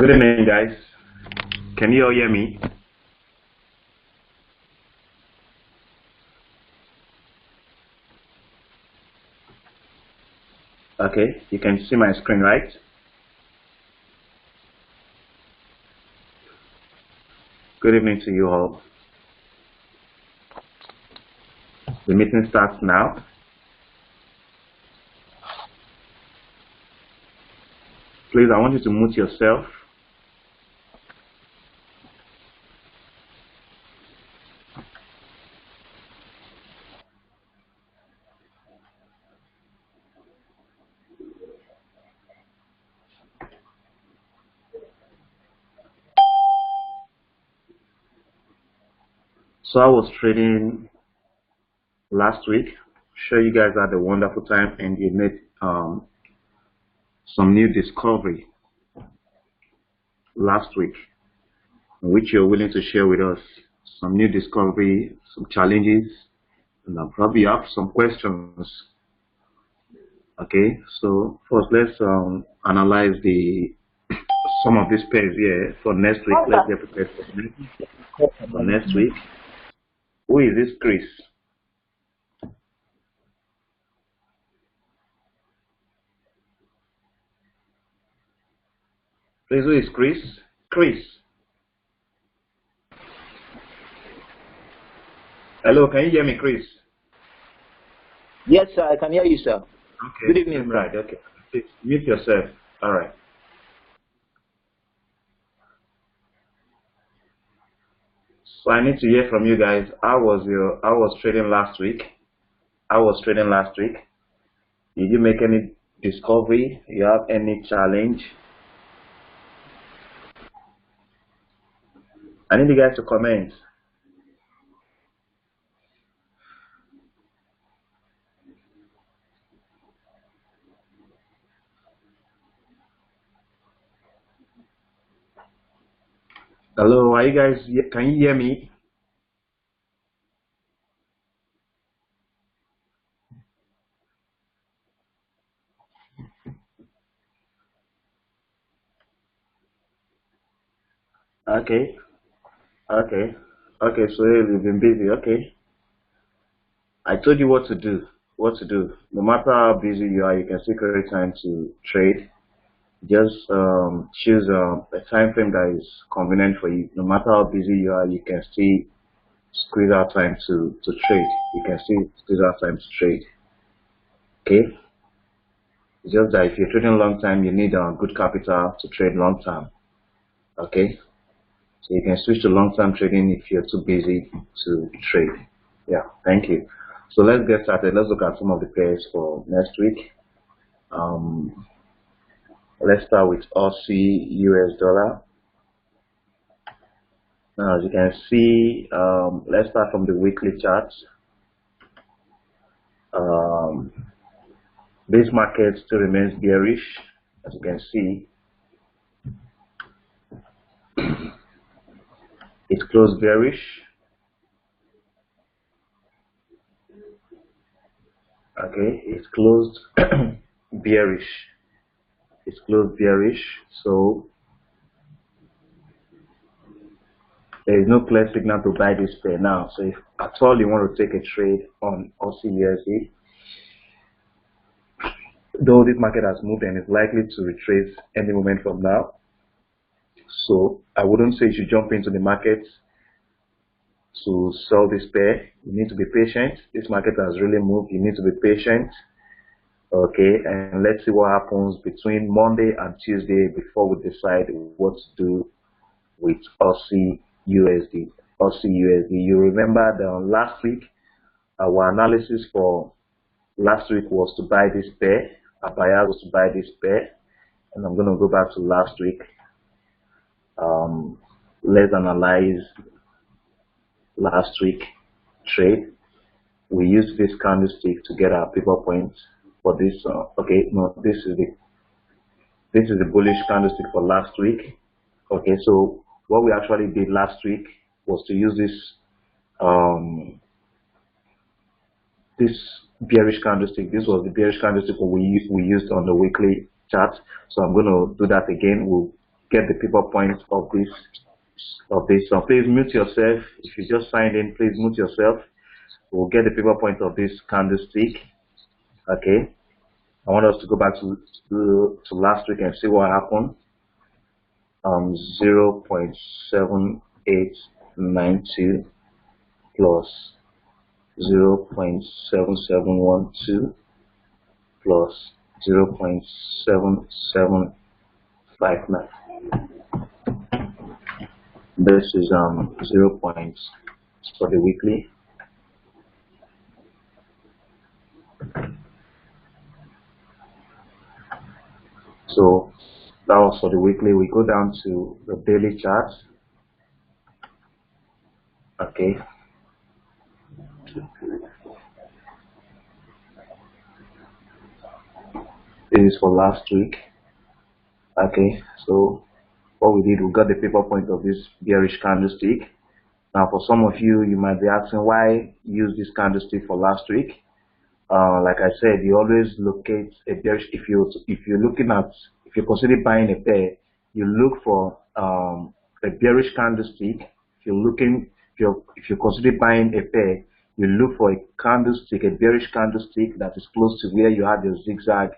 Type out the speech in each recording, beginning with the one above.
Good evening, guys. Can you all hear me? Okay, you can see my screen, right? Good evening to you all. The meeting starts now. Please, I want you to mute yourself. So I was trading last week. Sure, you guys had a wonderful time and you made some new discovery last week, which you're willing to share with us. Some new discovery, some challenges, and I'll probably have some questions. Okay, so first let's analyze some of these pairs here for next week. Let's get prepared for next week. Who is this Chris? Please, who is Chris? Chris. Hello, can you hear me, Chris? Yes, sir, I can hear you, sir. Okay. Good evening, sir. Right, okay. Please mute yourself. All right. So I need to hear from you guys. I was trading last week. Did you make any discovery? You have any challenge? I need you guys to comment. Hello, are you guys, can you hear me? Okay, okay, okay, so you've been busy, okay. I told you what to do, No matter how busy you are, you can still create time to trade. Just choose a time frame that is convenient for you. No matter how busy you are, you can still squeeze out time to trade. You can still squeeze out time to trade. Okay? It's just that if you're trading long time, you need good capital to trade long term. Okay? So you can switch to long term trading if you're too busy to trade. Yeah, thank you. So let's get started. Let's look at some of the pairs for next week. Let's start with Aussie US dollar. Now, as you can see, let's start from the weekly charts. This market still remains bearish, as you can see. It closed bearish. Okay, it's closed bearish. It's closed bearish, so there is no clear signal to buy this pair now. So if at all you want to take a trade on Aussie USD, though this market has moved and is likely to retrace any moment from now, so I wouldn't say you should jump into the market to sell this pair. You need to be patient. This market has really moved. You need to be patient. Okay, and let's see what happens between Monday and Tuesday before we decide what to do with Aussie USD. You remember that last week, our analysis for last week was to buy this pair. Our buyer was to buy this pair, and I'm going to go back to last week. Let's analyze last week trade. We used this candlestick to get our pivot points for this. Okay, no, this is the bullish candlestick for last week. Okay, so what we actually did last week was to use this this bearish candlestick. This was the bearish candlestick we used on the weekly chart. So I'm going to do that again. We'll get the pivot points of this. So please mute yourself. If you just signed in, please mute yourself. We'll get the pivot point of this candlestick. Okay. I want us to go back to last week and see what happened. 0.7892 plus 0.7712 plus 0.7759. This is 0 points for the weekly. So that was for the weekly. We go down to the daily chart. Okay. This is for last week. Okay, so what we did, we got the pivot point of this bearish candlestick. Now for some of you, you might be asking why use this candlestick for last week. Like I said, you always locate a bearish. If you're considering buying a pair, you look for a bearish candlestick. If you're considering buying a pair, you look for a candlestick, a bearish candlestick that is close to where you had your zigzag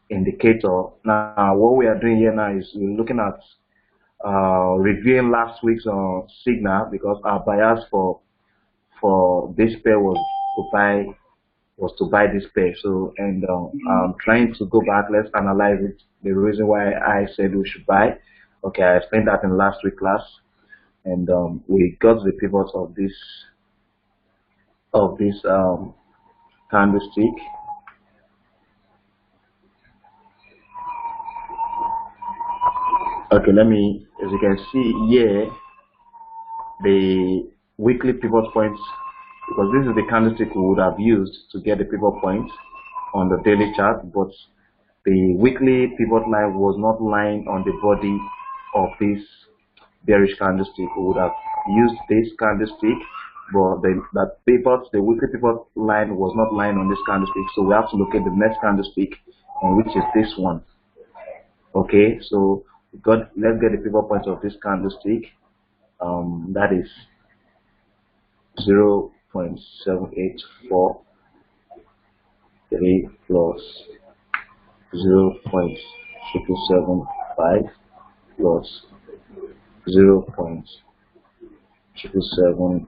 indicator. Now what we are doing here now is we're looking at reviewing last week's signal, because our bias for this pair was to buy this pair. So, and I'm trying to go back. Let's analyze it. The reason why I said we should buy. Okay, I explained that in last week class, and we got the pivots of this candlestick. Okay, as you can see here, the weekly pivot points, because this is the candlestick we would have used to get the pivot points on the daily chart, but the weekly pivot line was not lying on the body of this bearish candlestick. We would have used this candlestick, but the weekly pivot line was not lying on this candlestick, so we have to look at the next candlestick, and which is this one. Okay, so let's get the pivot points of this candlestick. That is 0.7843 plus 0.775 plus 0.778.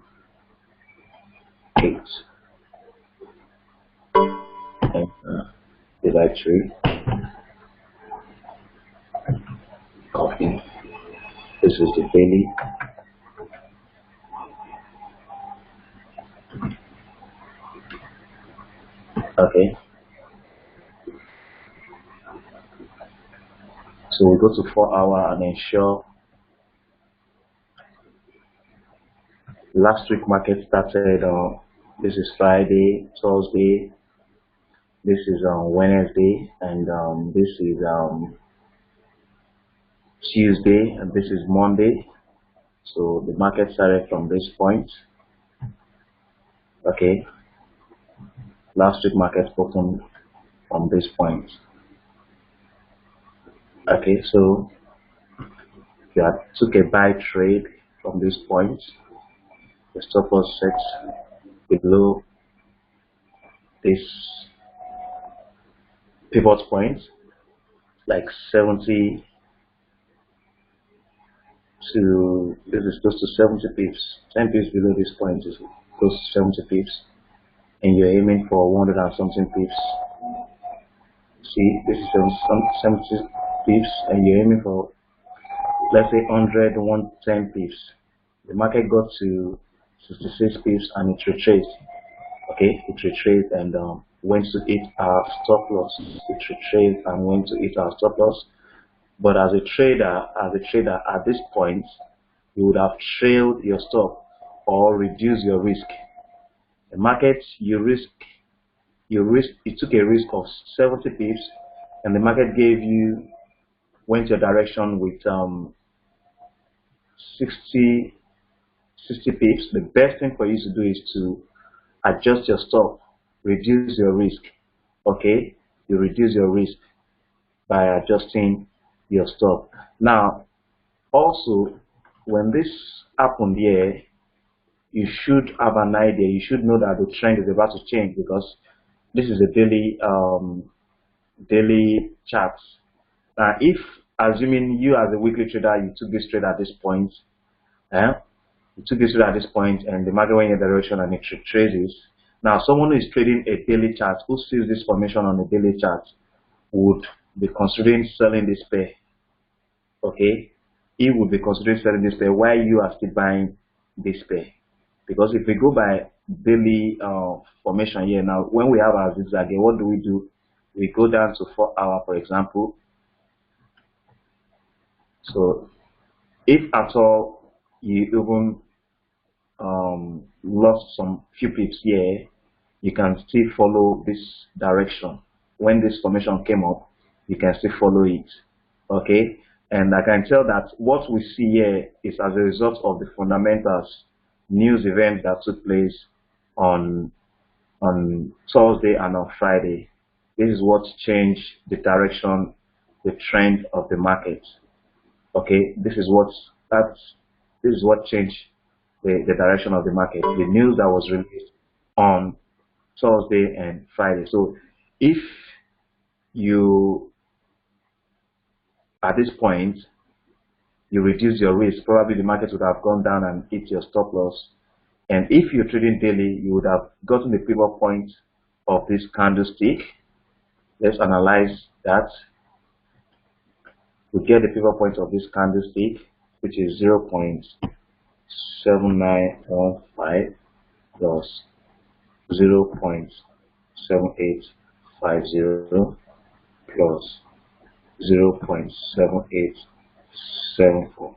And did I trade? Copy. This is the daily. Okay. So we go to 4 hour and ensure. Last week market started. This is Friday, Thursday. This is Wednesday, and this is Tuesday, and this is Monday. So the market started from this point. Okay. Last week market opened from this point. Okay, so if you took a buy trade from this point, the stop loss set below this pivot point, like 70 to, this is close to 70 pips, 10 pips below this point is close to 70 pips, and you're aiming for 100 and something pips. See, this is 70 pips, and you're aiming for, let's say, 100, 110 pips. The market got to 66 pips and it retraced. Okay, it retraced and went to hit our stop loss. It retraced and went to hit our stop loss. But as a trader at this point, you would have trailed your stop or reduced your risk. The market, you took a risk of 70 pips, and the market went your direction with 60 pips. The best thing for you to do is to adjust your stop, reduce your risk. Okay, you reduce your risk by adjusting your stop. Now, also, when this happened here, you should have an idea. You should know that the trend is about to change, because this is a daily chart. Now, if assuming you as a weekly trader, you took this trade at this point, you took this trade at this point, and the market went in your direction and it traces. Now, someone who is trading a daily chart, who sees this formation on a daily chart, would be considering selling this pair. Okay, he would be considering selling this pair while you are still buying this pair. Because if we go by daily formation here, now when we have our zigzag here, what do? We go down to 4 hour, for example. So if at all you even lost some few pips here, you can still follow this direction. When this formation came up, you can still follow it. Okay, and I can tell that what we see here is as a result of the fundamentals news event that took place on Thursday and on Friday. This is what changed the direction, the trend of the market. Okay, this is what changed the direction of the market. The news that was released on Thursday and Friday. So if you at this point you reduce your risk, probably the market would have gone down and hit your stop loss. And if you're trading daily, you would have gotten the pivot point of this candlestick. Let's analyze that. We get the pivot point of this candlestick, which is 0.7915 plus 0.7850 plus 0.7874.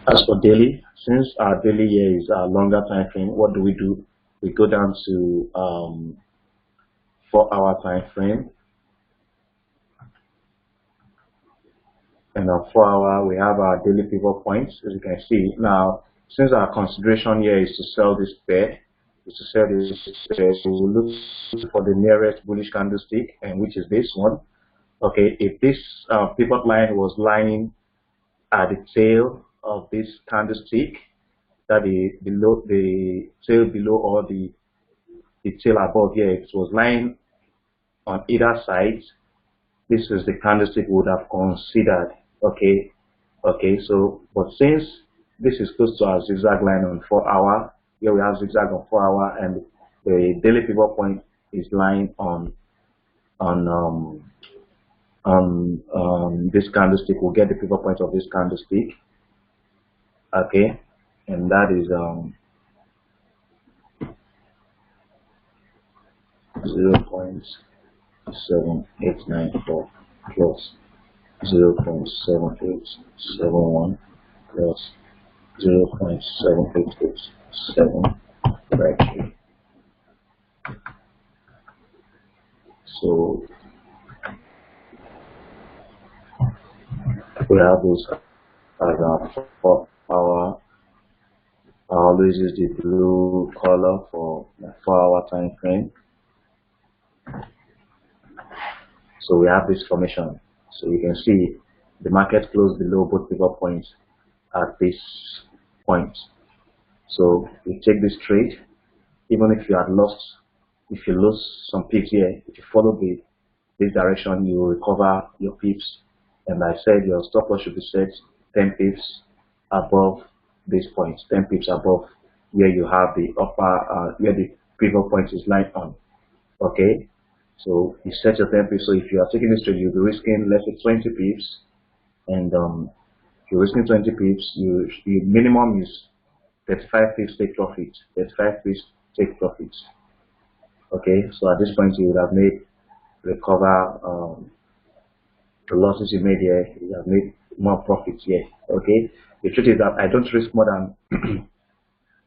As for daily, since our daily here is a longer time frame, what do? We go down to 4 hour time frame, and on 4 hour we have our daily pivot points, as you can see. Now, since our consideration here is to sell this pair, so we will look for the nearest bullish candlestick, and which is this one. Okay, if this pivot line was lying at the tail of this candlestick, that is below the tail below or the tail above here, if it was lying on either side, this is the candlestick we would have considered. Okay, so but since this is close to our zigzag line on 4 hour, here we have zigzag on 4 hour, and the daily pivot point is lying on this candlestick. We'll get the pivot point of this candlestick. Okay, and that is 0.7894 plus 0.7871 plus 0.7887 right here. So we have this as our 4 hour. I always use the blue color for the 4 hour time frame. So we have this formation. So you can see the market closed below both pivot points at this point. So we take this trade, even if you had lost, if you lose some pips here, if you follow this direction, you will recover your pips. And I said your stop loss should be set 10 pips above this point, 10 pips above where you have the upper, where the pivot point is lying on. Okay, so you set your 10 pips. So if you are taking this trade, you'll be risking, let's say, 20 pips, and if you're risking 20 pips, you minimum is 35 pips take profit, 35 pips take profits. Okay, so at this point you would have made recover the losses you made here. You have made more profits here. Okay, the truth is that I don't risk more than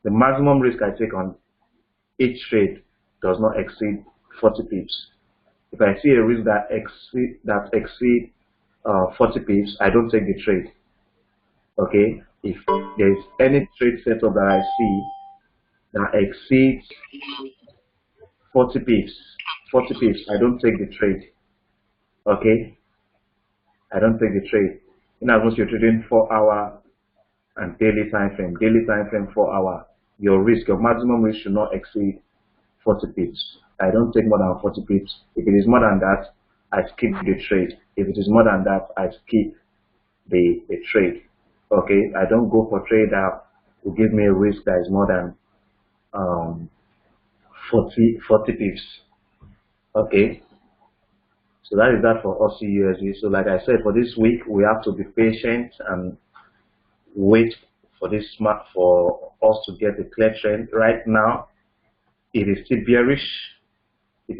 the maximum risk I take on each trade does not exceed 40 pips. If I see a risk that exceed 40 pips, I don't take the trade. Okay, if there's any trade setup that I see that exceeds 40 pips, I don't take the trade. Okay, I don't take the trade. In as much you're trading 4-hour and daily time frame, 4-hour, your maximum risk should not exceed 40 pips. I don't take more than 40 pips. If it is more than that, I skip the trade. If it is more than that, I skip the trade. Okay, I don't go for trade that will give me a risk that is more than 40 pips. Okay, so that is that for Aussie USD. So like I said, for this week we have to be patient and wait for for us to get a clear trend. Right now it is still bearish. But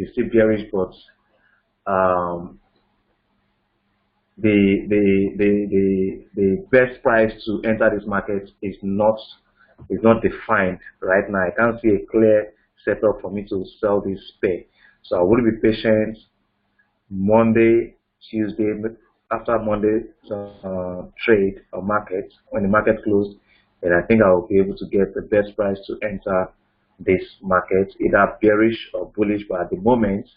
the best price to enter this market is not defined right now. I can't see a clear setup for me to sell this pair, so I will be patient. Monday, Tuesday, after Monday trade or market, when the market closed, then I think I will be able to get the best price to enter this market, either bearish or bullish. But at the moment,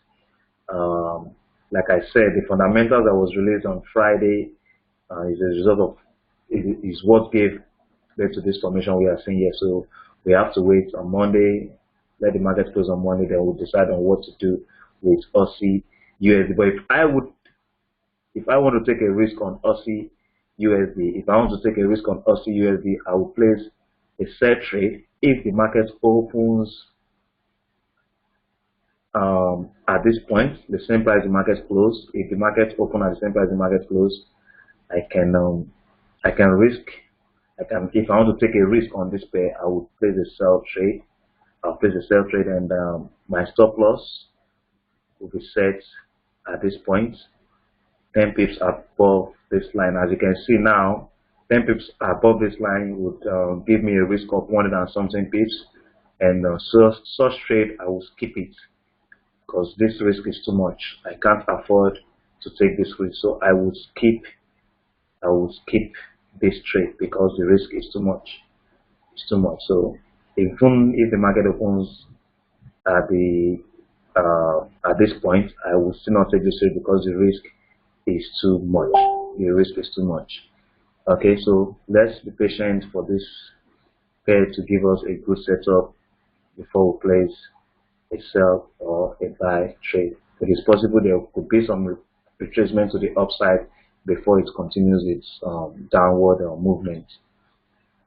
like I said, the fundamentals that was released on Friday is a result of is what gave birth to this formation we are seeing here. So we have to wait on Monday, let the market close on Monday, then we'll decide on what to do with Aussie USD. But if I want to take a risk on Aussie USD, I will place a sell trade if the market opens at this point, the same price the market closed. If the market open at the same price the market closed, I can risk. If I want to take a risk on this pair, I would place a sell trade. I'll place a sell trade, and my stop loss will be set at this point, 10 pips above this line. As you can see now, 10 pips above this line would give me a risk of 100 and something pips, and such trade I will skip it, because this risk is too much. I can't afford to take this risk, so I will skip this trade because the risk is too much. So even if the market opens at this point, I will still not take this trade because the risk is too much. Okay, so let's be patient for this pair to give us a good setup before we place a sell or a buy trade. It is possible there could be some retracement to the upside before it continues its downward movement.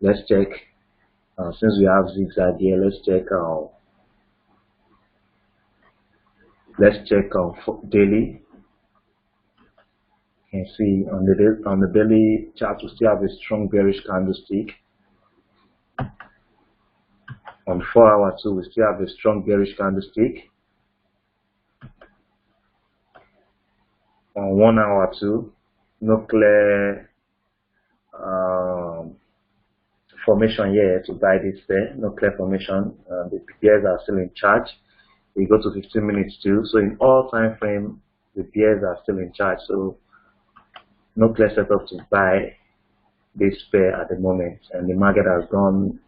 Let's check, since we have zigzag here, let's check daily. You can see on the daily chart we still have a strong bearish candlestick. On 4-hour too, we still have a strong bearish candlestick. On 1-hour too, no clear formation here to buy this pair. No clear formation. The bears are still in charge. We go to 15 minutes too. So in all time frame, the bears are still in charge. So no clear setup to buy this pair at the moment, and the market has gone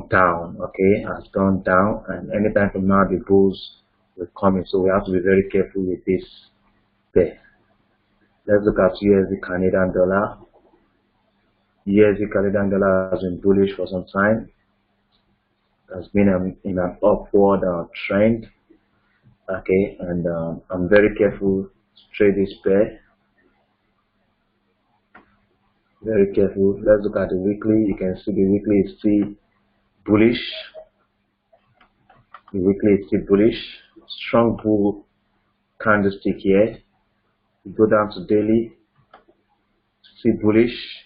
down. Okay, has gone down, and anytime from now the bulls will come in. So we have to be very careful with this pair. Let's look at USD Canadian dollar. USD Canadian dollar has been bullish for some time. Has been in an upward trend. Okay, and I'm very careful to trade this pair. Very careful. Let's look at the weekly. You can see the weekly is still bullish. The weekly is still bullish. Strong bull candlestick here. You go down to daily, still bullish.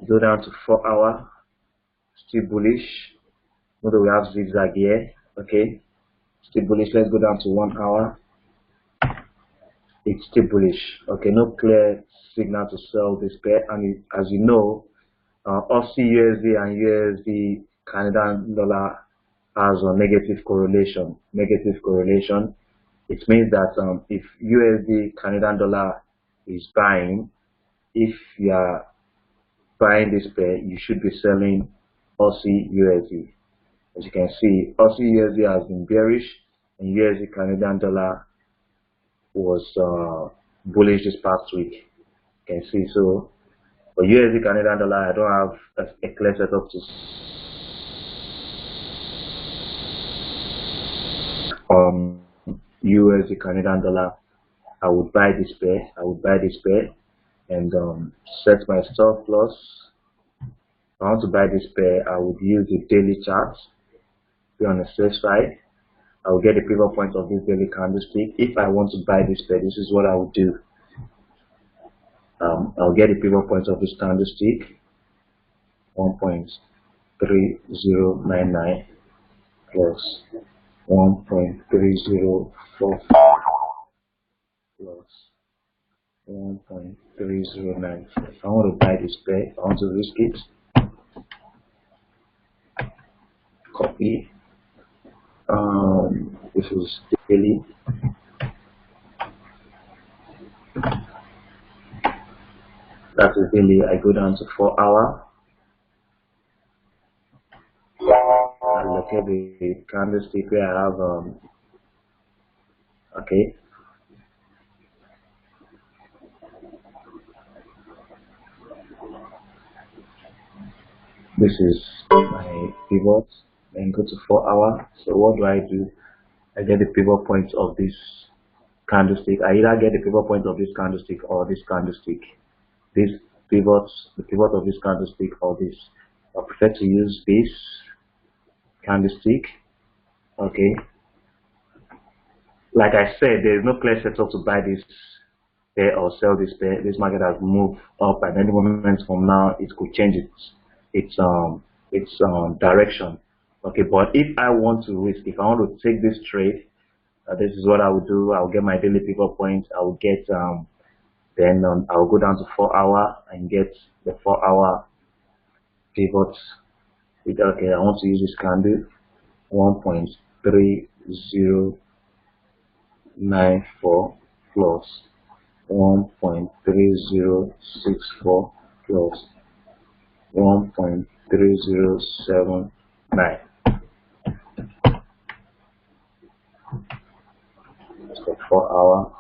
You go down to 4-hour, still bullish. Although we have zigzag here. Okay, still bullish. Let's go down to 1-hour. It's still bullish. Okay, no clear signal to sell this pair. And as you know, Aussie USD and USD Canadian dollar has a negative correlation. Negative correlation. It means that if USD Canadian dollar is buying, if you are buying this pair, you should be selling Aussie USD. As you can see, Aussie USD has been bearish, and USD Canadian dollar was bullish this past week. You can see. So for USD Canadian dollar, I don't have a clear setup to USD Canadian dollar. I would buy this pair. I would buy this pair and set my stop loss. If I want to buy this pair, I would use the daily chart. Be on the safe side. I will get the pivot point of this daily candlestick. If I want to buy this pair, this is what I would do. I'll get the pivot point of this candlestick, 1.3099 plus 1.304 plus 1.309. If I want to buy this pair, if I want to risk it, copy. This is daily. That is daily. I go down to 4 hour. I look at the candlestick where I have okay. This is my pivot. Then go to 4 hour. So what do? I get the pivot point of this candlestick. I either get the pivot point of this candlestick or this candlestick. This pivot, the pivot of this candlestick or this. I prefer to use this candlestick. Okay. Like I said, there is no clear setup to buy this pair or sell this pair. This market has moved up, and any moment from now it could change its direction. Okay, but if I want to risk, if I want to take this trade, this is what I would do. I'll get my daily pivot point. I will get then I'll go down to 4 hour and get the 4 hour pivot. Okay, I want to use this candle 1.3094 plus 1.3064 plus 1.3079. So 4 hour.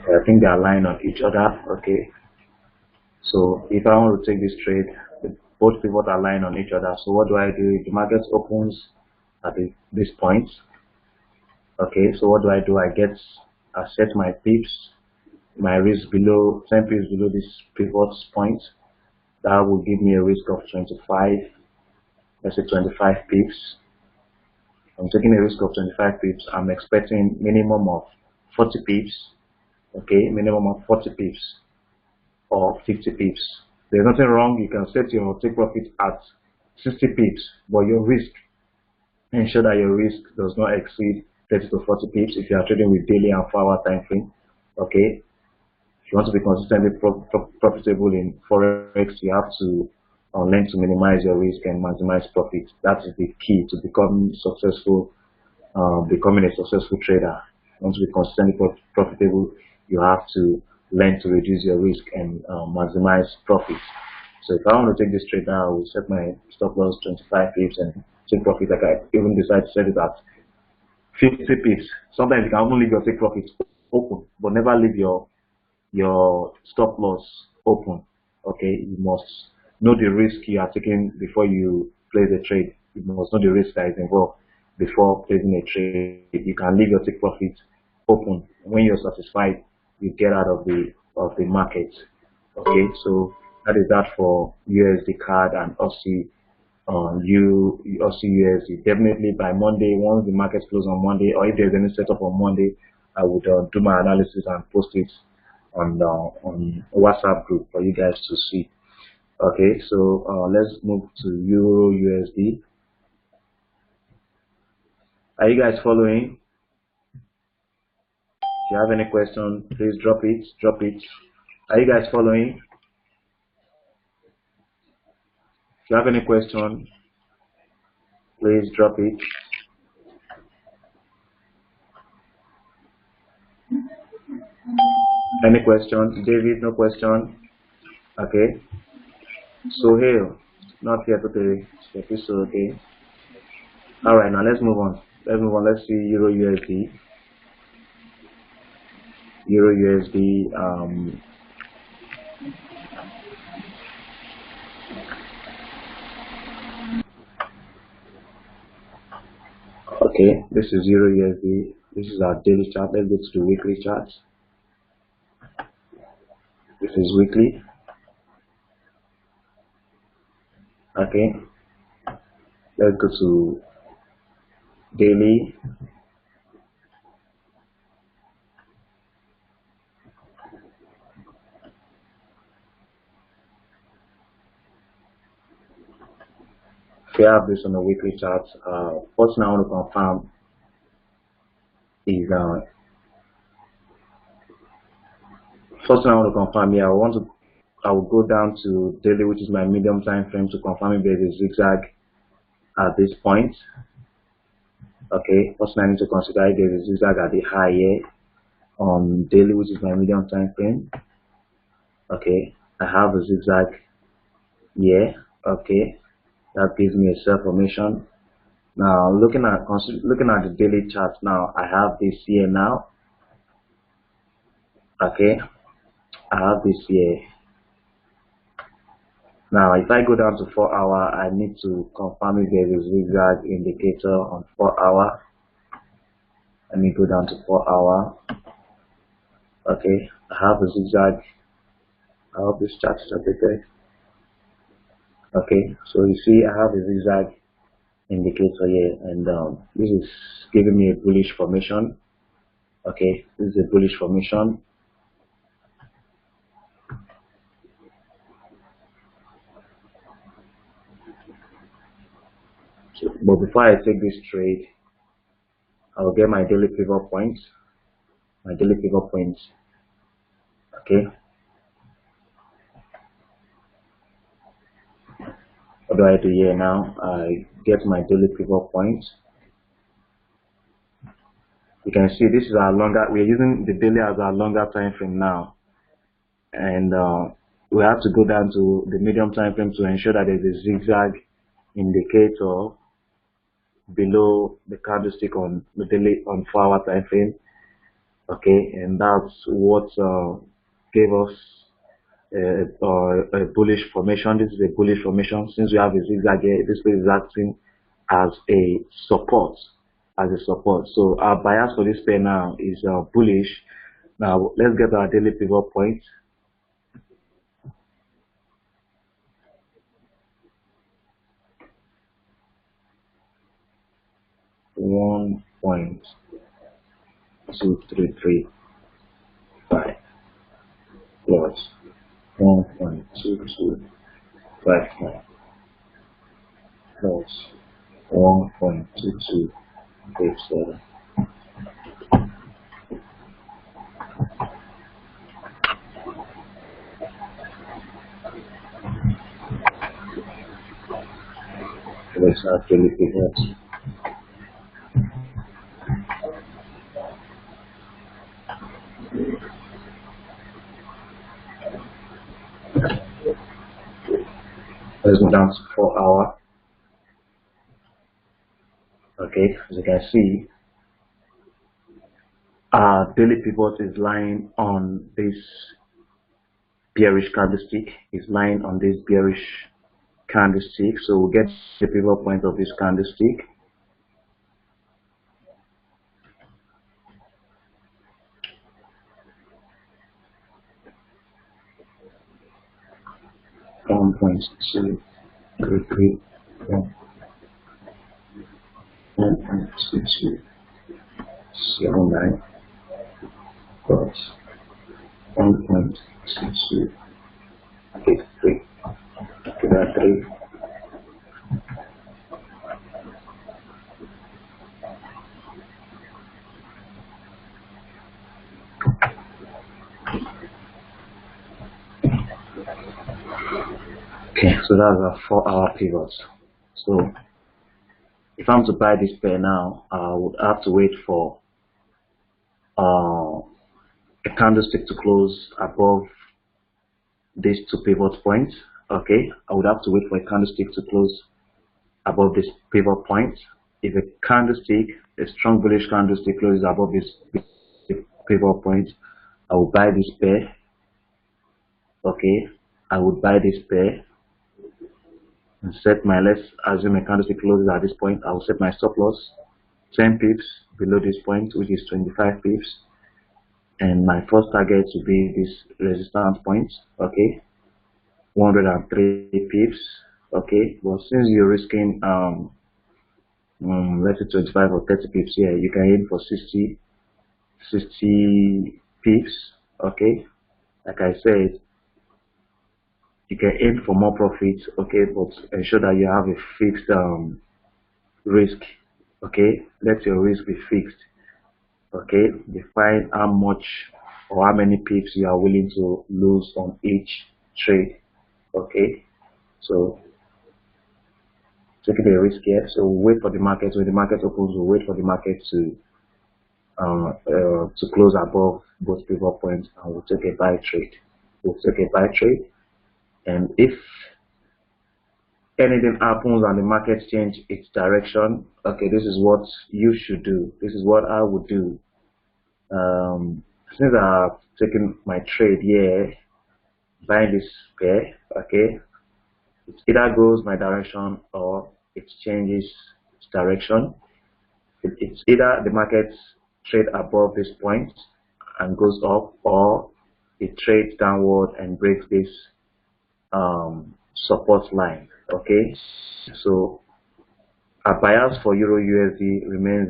I think they align on each other. Okay, so if I want to take this trade, both pivots align on each other. So what do? If the market opens at this point, okay, so what do? I set my pips, my risk below 10 pips below this pivot point. That will give me a risk of 25, let's say 25 pips. I'm taking a risk of 25 pips. I'm expecting minimum of 40 pips. Okay, minimum of 40 pips or 50 pips. There's nothing wrong. You can set your take profit at 60 pips, but your risk, ensure that your risk does not exceed 30 to 40 pips if you are trading with daily and 4 hour time frame. Okay, if you want to be consistently profitable in forex, you have to learn to minimize your risk and maximize profit. That is the key to becoming successful, becoming a successful trader. If you want to be consistently profitable, you have to learn to reduce your risk and maximize profit. So if I want to take this trade now, I will set my stop loss 25 pips and take profit. Like I even decide to set it at 50 pips. Sometimes you can only leave your take profit open, but never leave your stop loss open. Okay, you must know the risk you are taking before you place a trade. You must know the risk that is involved before placing a trade. You can leave your take profit open. When you're satisfied, you get out of the market. Okay, so that is that for USD CAD and Aussie USD. Definitely by Monday, once the market closes on Monday, or if there's any setup on Monday, I would do my analysis and post it on WhatsApp group for you guys to see. Okay, so let's move to Euro USD. Are you guys following? If you have any question, please drop it. Drop it. Are you guys following? If you have any question, please drop it. Any question? David, no question. Okay. Sohail, not here today. Okay. All right, now let's move on. Let's see Euro USD. Euro USD. Okay, this is Euro USD. This is our daily chart. Let's go to the weekly chart. This is weekly. Okay, let's go to daily. If you have this on the weekly chart, first thing I want to confirm is I will go down to daily, which is my medium time frame, to confirm if there is a zigzag at this point. Okay, first thing I need to consider if there is a zigzag at the high here on daily, which is my medium time frame. Okay, I have a zigzag here. Okay, that gives me a sell formation. Now looking at the daily chart now, I have this here now. Okay, I have this here. Now if I go down to 4 hour, I need to confirm if there is a zigzag indicator on 4 hour. Let me go down to 4 hour. Okay, I have a zigzag. I hope this chart is updated. Okay, so you see I have a zigzag indicator here, and this is giving me a bullish formation. Okay, this is a bullish formation. So, but before I take this trade, I'll get my daily pivot points. My daily pivot points. Okay. What do I do here now? I get my daily pivot points. You can see this is our longer. We're using the daily as our longer time frame now, and we have to go down to the medium time frame to ensure that there's a zigzag indicator below the candlestick on the daily on 4 hour time frame. Okay, and that's what gave us a bullish formation. This is a bullish formation. Since we have a zigzag here, this is acting as a support. So our bias for this pair now is bullish. Now let's get our daily pivot point. $1.2335 plus 1.2259 plus 1.2287. Let's actually pivot. Let's go down to 4 hour. Okay, as you can see, our daily pivot is lying on this bearish candlestick. Is lying on this bearish candlestick. So we'll get the pivot point of this candlestick. $1.2279 plus 1.2283. Okay, that's 3. Okay, so that's a 4-hour pivot. So if I'm to buy this pair now, I would have to wait for a candlestick to close above these 2 pivot points. Okay, I would have to wait for a candlestick to close above this pivot point. If a candlestick, a strong bullish candlestick closes above this pivot point, I will buy this pair. Okay, I would buy this pair and set my, let's assume a candlestick closes at this point. I will set my stop loss 10 pips below this point, which is 25 pips, and my first target will be this resistance point. Okay, 103 pips. Okay, but since you're risking let's say 25 or 30 pips here, you can aim for 60 pips. Okay, like I said, you can aim for more profits. Okay, but ensure that you have a fixed risk. Okay, let your risk be fixed. Okay, define how much or how many pips you are willing to lose on each trade. Okay, so taking a risk here, so we'll wait for the market. When the market opens, we'll wait for the market to close above both pivot points, and we'll take a buy trade. We'll take a buy trade, and if anything happens and the market change its direction, okay, this is what you should do. This is what I would do. Since I've taken my trade here, buying this pair, okay, it either goes my direction or it changes its direction. It's either the market trade above this point and goes up, or it trades downward and breaks this support line. Okay, so our bias for Euro USD remains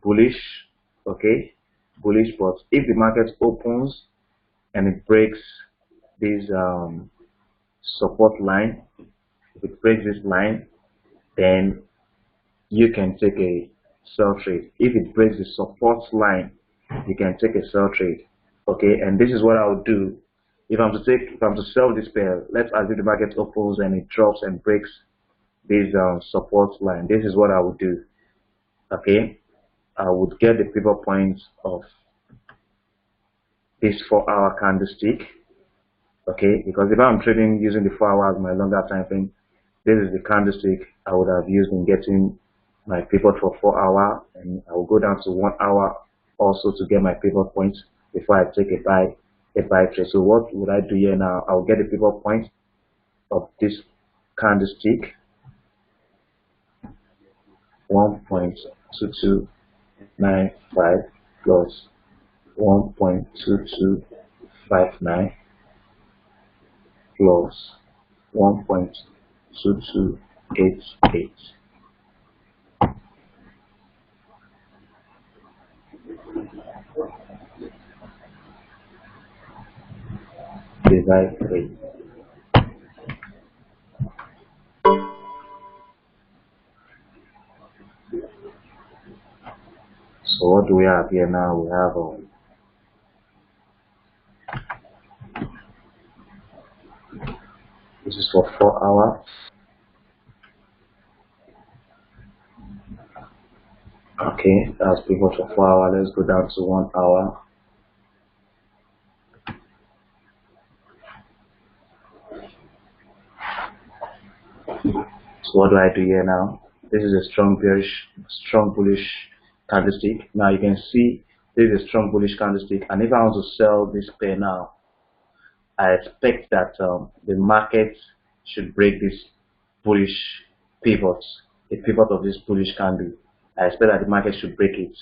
bullish. Okay, bullish, but if the market opens and it breaks this support line, if it breaks this line, then you can take a sell trade. If it breaks the support line, you can take a sell trade. Okay, and this is what I would do if I'm to sell this pair. Let's assume the market opens and it drops and breaks this support line. This is what I would do. Okay, I would get the pivot points of this 4-hour candlestick. Okay, because if I'm trading using the 4 hours, my longer time frame, this is the candlestick I would have used in getting my pivot for 4 hours, and I will go down to 1 hour also to get my pivot points before I take a buy trade. So what would I do here now? I will get the pivot point of this candlestick, 1.2295 plus 1.2259 plus 1.2288. Divide 3. So what do we have here now? We have this is for 4 hours. Okay, that's pivot for 4 hours. Let's go down to 1 hour. So what do I do here now? This is a strong bullish candlestick. Now you can see this is a strong bullish candlestick, and if I want to sell this pair now, I expect that the market should break this bullish pivot, the pivot of this bullish candle. I expect that the market should break it.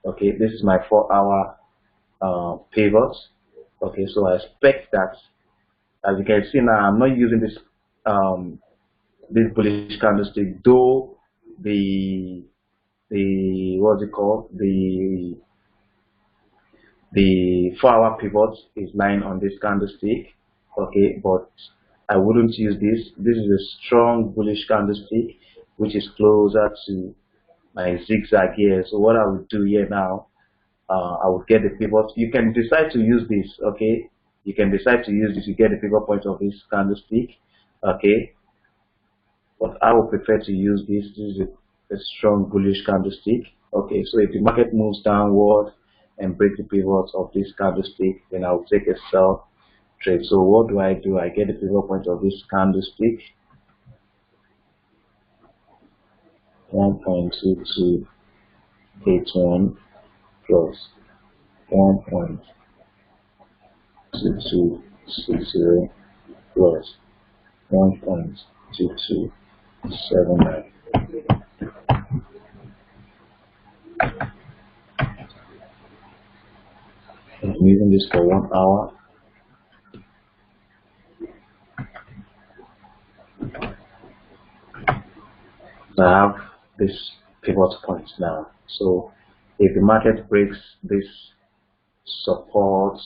Okay, this is my 4 hour pivot. Okay, so I expect that, as you can see now, I'm not using this this bullish candlestick, though the what's it called, the 4 hour pivot is lying on this candlestick. Okay, but I wouldn't use this. This is a strong bullish candlestick which is closer to my zigzag here. So what I would do here now, I would get the pivot. You can decide to use this. Okay, you can decide to use this. You get the pivot point of this candlestick. Okay, but I would prefer to use this. This is a strong bullish candlestick. Okay, so if the market moves downward and break the pivots of this candlestick, then I'll take a sell trade. So what do? I get the pivot point of this candlestick, 1.2281 plus 1.2260 plus 1.2279. I'm using this for 1 hour. I have this pivot point now. So if the market breaks this support,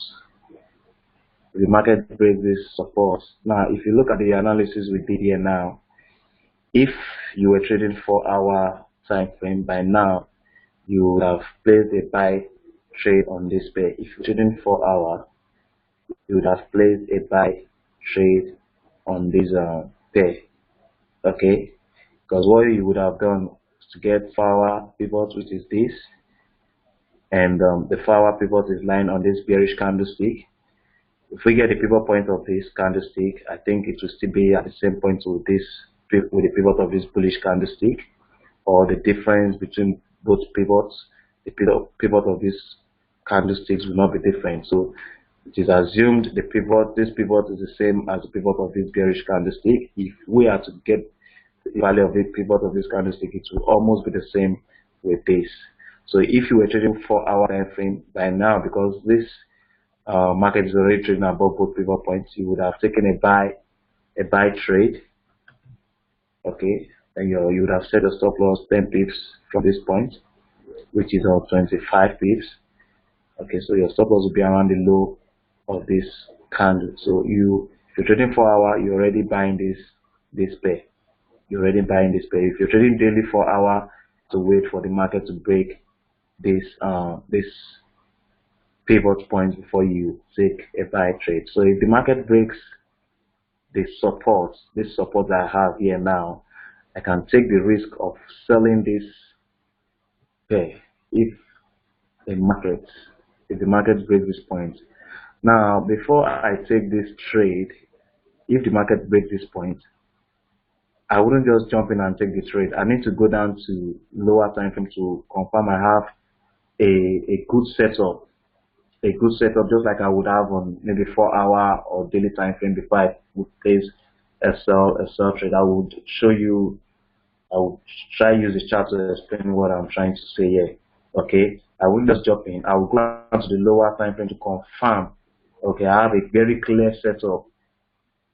now if you look at the analysis we did here now, if you were trading 4-hour time frame, by now you would have placed a buy trade on this pair. If you're trading 4 hour, you would have placed a buy trade on this pair. Okay, because what you would have done is to get 4-hour pivot, which is this, and the 4-hour pivot is lying on this bearish candlestick. If we get the pivot point of this candlestick, I think it will still be at the same point with the pivot of this bullish candlestick, or the difference between both pivots, the pivot of these candlesticks will not be different. So it is assumed this pivot is the same as the pivot of this bearish candlestick. If we are to get the value of the pivot of this candlestick, it will almost be the same with this. So if you were trading 4-hour time frame, by now, because this market is already trading above both pivot points, you would have taken a buy trade. Okay, and you would have set a stop loss 10 pips from this point, which is on 25 pips. Okay, so your stop loss will be around the low of this candle. So if you're trading 4-hour, you're already buying this pair. You're already buying this pair. If you're trading daily 4-hour, to wait for the market to break this pivot point before you take a buy trade. So if the market breaks this support that I have here now, I can take the risk of selling this pair if the market breaks this point. Now, before I take this trade, if the market breaks this point, I wouldn't just jump in and take the trade. I need to go down to lower time frame to confirm I have a good setup, just like I would have on maybe 4-hour or daily time frame before I would place a sell trade. I would try to use the chart to explain what I'm trying to say here. Okay, I wouldn't just jump in. I will go down to the lower time frame to confirm. Okay, I have a very clear setup.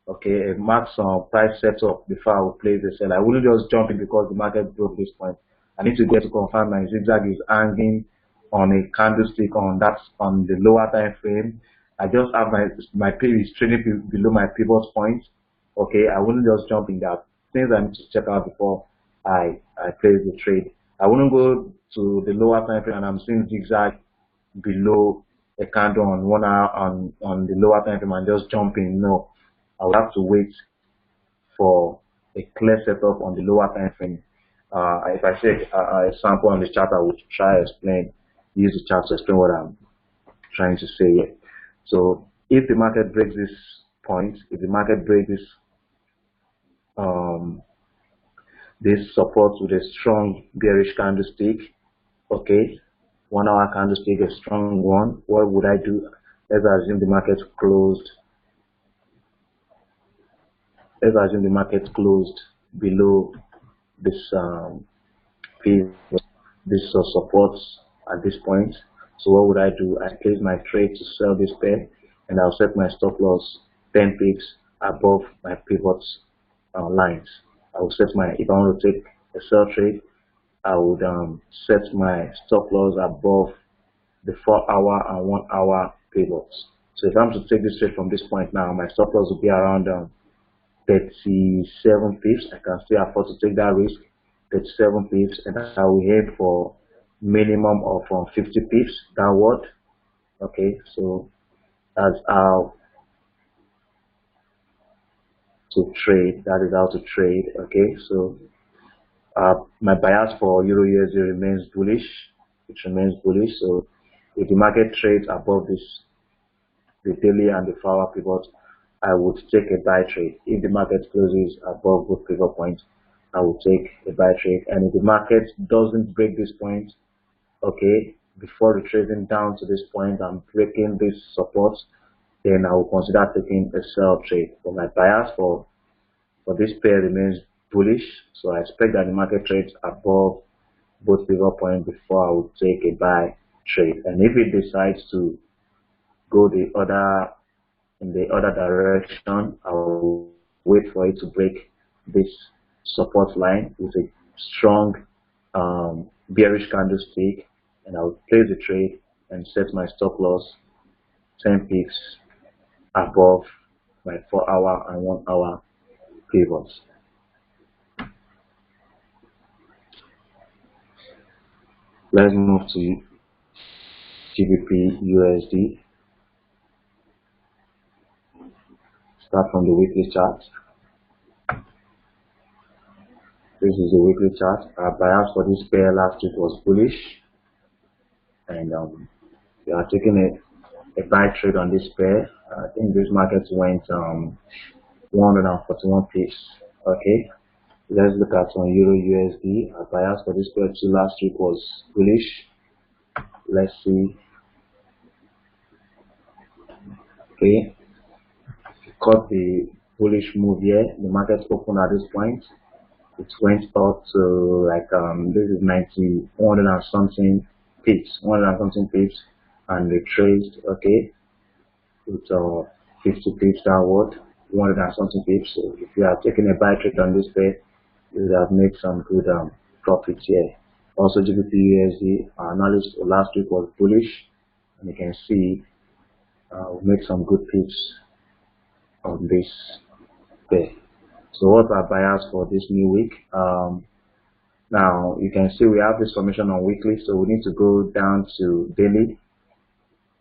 Okay, a max price setup before I will place the sell. I wouldn't just jump in because the market broke this point. I need to get to confirm my zigzag is hanging on a candlestick on the lower time frame. I just have my pivot is trading below my pivot point. Okay, I wouldn't just jump in that. Things I need to check out before I place the trade. I wouldn't go to the lower time frame and I'm seeing zigzag below a candle on 1 hour on the lower time frame and just jump in. No, I would have to wait for a clear setup on the lower time frame. If I take a sample on the chart, I would try to use the chart to explain what I'm trying to say here. So if the market breaks this point, if the market breaks this support with a strong bearish candlestick, okay, 1 hour candlestick, a strong one, what would I do? Let's assume the market closed. Let's assume the market closed below this support at this point. So what would I do? I place my trade to sell this pair, and I'll set my stop loss 10 pips above my pivot lines. I will set if I want to take a sell trade, I would set my stop loss above the 4-hour and 1 hour pivots. So if I'm to take this trade from this point now, my stop loss will be around 37 pips. I can still afford to take that risk, 37 pips, and I will aim for minimum of 50 pips downward. Okay, so that's how to trade. That is how to trade. Okay, so my bias for Euro USD remains bullish. It remains bullish. So if the market trades above this, the daily and the 4-hour pivot, I would take a buy trade. If the market closes above both pivot points, I will take a buy trade. And if the market doesn't break this point, okay, before retracing down to this point and breaking this support, then I will consider taking a sell trade. But my bias for this pair remains bullish, so I expect that the market trades above both pivot points before I will take a buy trade. And if it decides to go in the other direction, I will wait for it to break this support line with a strong bearish candlestick, and I will place the trade and set my stop loss 10 pips above my 4-hour and 1-hour pivots. Let's move to GBP USD. Start from the weekly chart. This is the weekly chart. Our bias for this pair last week was bullish, and we are taking a buy trade on this pair. I think this market went 141 pips. Okay, let's look at some Euro USD. Our bias for this pair too last week was bullish. Let's see. Okay, caught the bullish move here. The market opened at this point. It went up to like this is 100 and something pips, and they traced, okay, with 50 pips downward, 100 and something pips. So if you are taking a buy trade on this pair, you would have made some good profits here. Also, GBP USD, our analysis last week was bullish, and you can see we made some good pips on this pair. So what's our bias for this new week? Now you can see we have this formation on weekly, so we need to go down to daily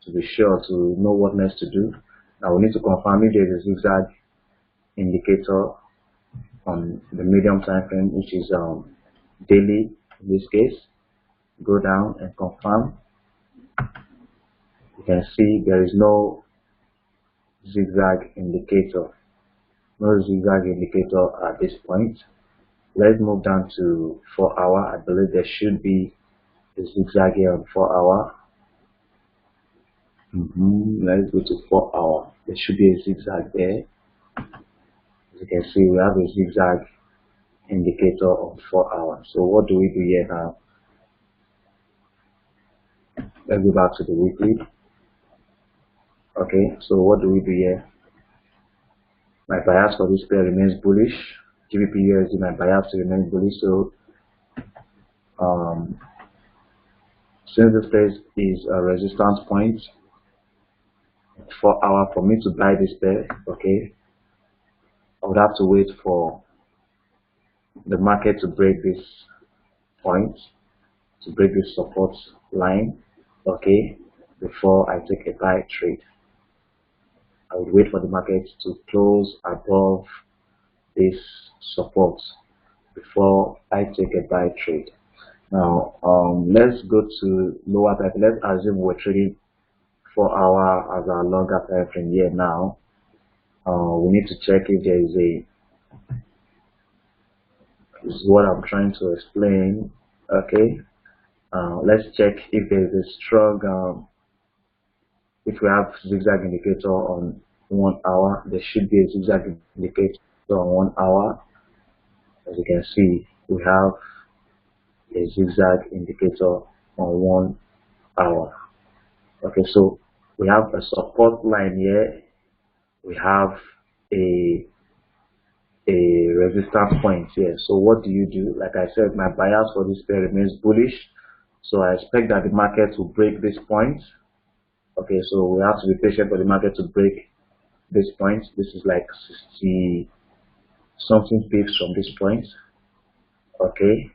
to be sure to know what next to do. Now we need to confirm if there is a zigzag indicator on the medium time frame, which is daily in this case. Go down and confirm. You can see there is no zigzag indicator. No zigzag indicator at this point. Let's move down to 4-hour. I believe there should be a zigzag here on 4-hour. Let's go to 4-hour. There should be a zigzag there. As you can see, we have a zigzag indicator on 4-hour. So what do we do here now? Let's go back to the weekly. Okay, so what do we do here? My bias for this pair remains bullish. GBP USD, my bias remains bullish. So since this place is a resistance point, 4-hour for me to buy this pair, okay, I would have to wait for the market to break this point, to break this support line, okay, before I take a buy trade. I would wait for the market to close above this support before I take a buy trade. Now let's go to lower time. Let's assume we're trading 4-hour as our longer time frame here now. We need to check if there is this is what I'm trying to explain. Okay, let's check if there is a strong if we have zigzag indicator on 1-hour. There should be a zigzag indicator on 1-hour. As you can see, we have a zigzag indicator on 1-hour. Okay, so we have a support line here. We have a resistance point here. So what do you do? Like I said, my bias for this pair remains bullish. So I expect that the market will break this point. Okay, so we have to be patient for the market to break this point. This is like 60 something pips from this point. Okay,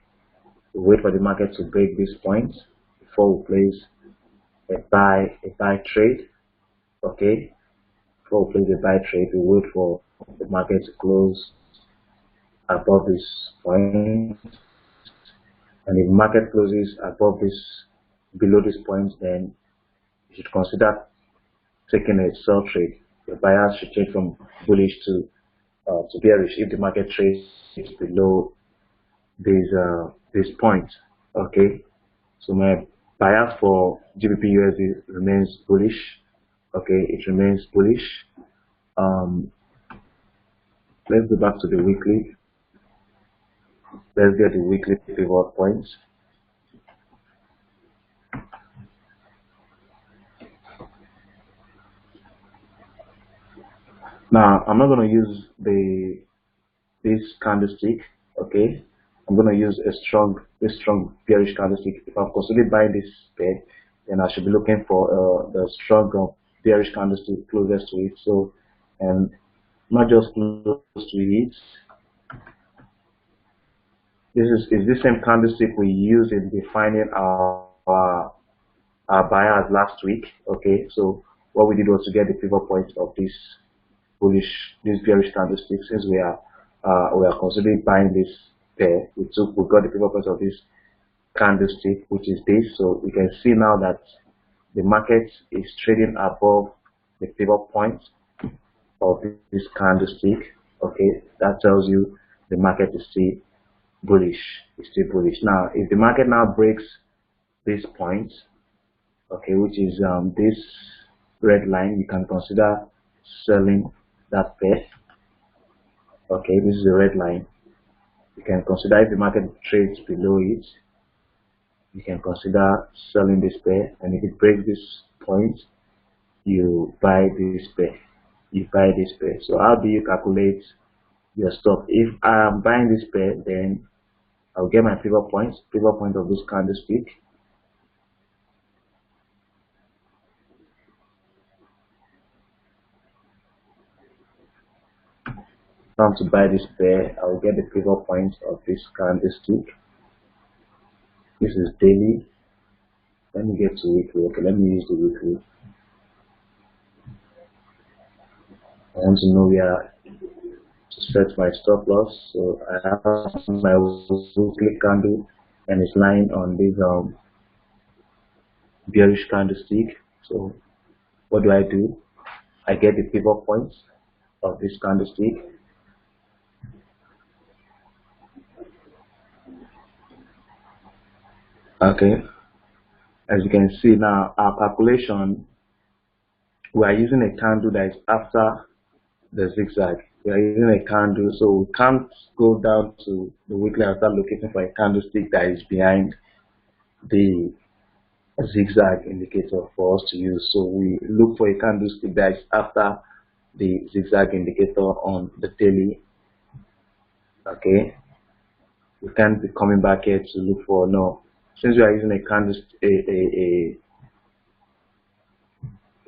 we wait for the market to break this point before we place a buy trade. Okay, before we place a buy trade, we wait for the market to close above this point, and if market closes above this, below this point, then you should consider taking a sell trade. Your buyers should change from bullish to bearish if the market trades below this point. Okay, so my bias for GBP USD remains bullish. Okay, it remains bullish. Let's go back to the weekly. Let's get the weekly pivot points. Now I'm not going to use this candlestick. Okay, I'm going to use a strong bearish candlestick. If I'm considering buying this pair, then I should be looking for the strong bearish candlestick closest to it. So, and not just close to it. This is the same candlestick we used in defining our buyers last week. Okay, so what we did was to get the pivot point of this bearish candlestick. Since we are considering buying this pair, we got the pivot point of this candlestick, which is this. So we can see now that the market is trading above the pivot point of this candlestick. Okay, that tells you the market is still bullish. It's still bullish. Now, if the market now breaks this point, okay, which is this red line, you can consider selling that pair. Okay, this is a red line. You can consider, if the market trades below it, you can consider selling this pair, and if it breaks this point, you buy this pair. You buy this pair. So how do you calculate your stop? If I am buying this pair, then I'll get my pivot point of this candlestick. Now to buy this pair, I'll get the pivot point of this candlestick. This is daily. Let me get to weekly. Okay, let me use the weekly. I want to know where to set my stop loss. So I have my weekly candle, and it's lying on this bearish candlestick. So what do? I get the pivot points of this candlestick. Okay, as you can see now, our calculation, we are using a candle that is after the zigzag. We are using a candle, so we can't go down to the weekly and start looking for a candlestick that is behind the zigzag indicator for us to use. So we look for a candlestick that is after the zigzag indicator on the daily. Okay, we can't be coming back here to look for, no, since we are using a candlestick,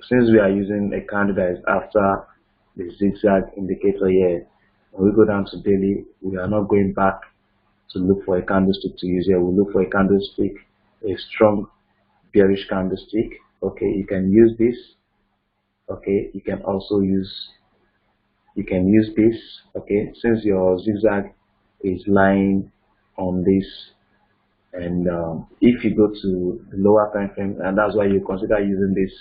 since we are using a candle that is after the zigzag indicator here, when we go down to daily, we are not going back to look for a candlestick to use here. We look for a candlestick, a strong bearish candlestick. Okay, you can use this. Okay, you can also use this. Okay, since your zigzag is lying on this, and if you go to the lower time frame, and that's why you consider using this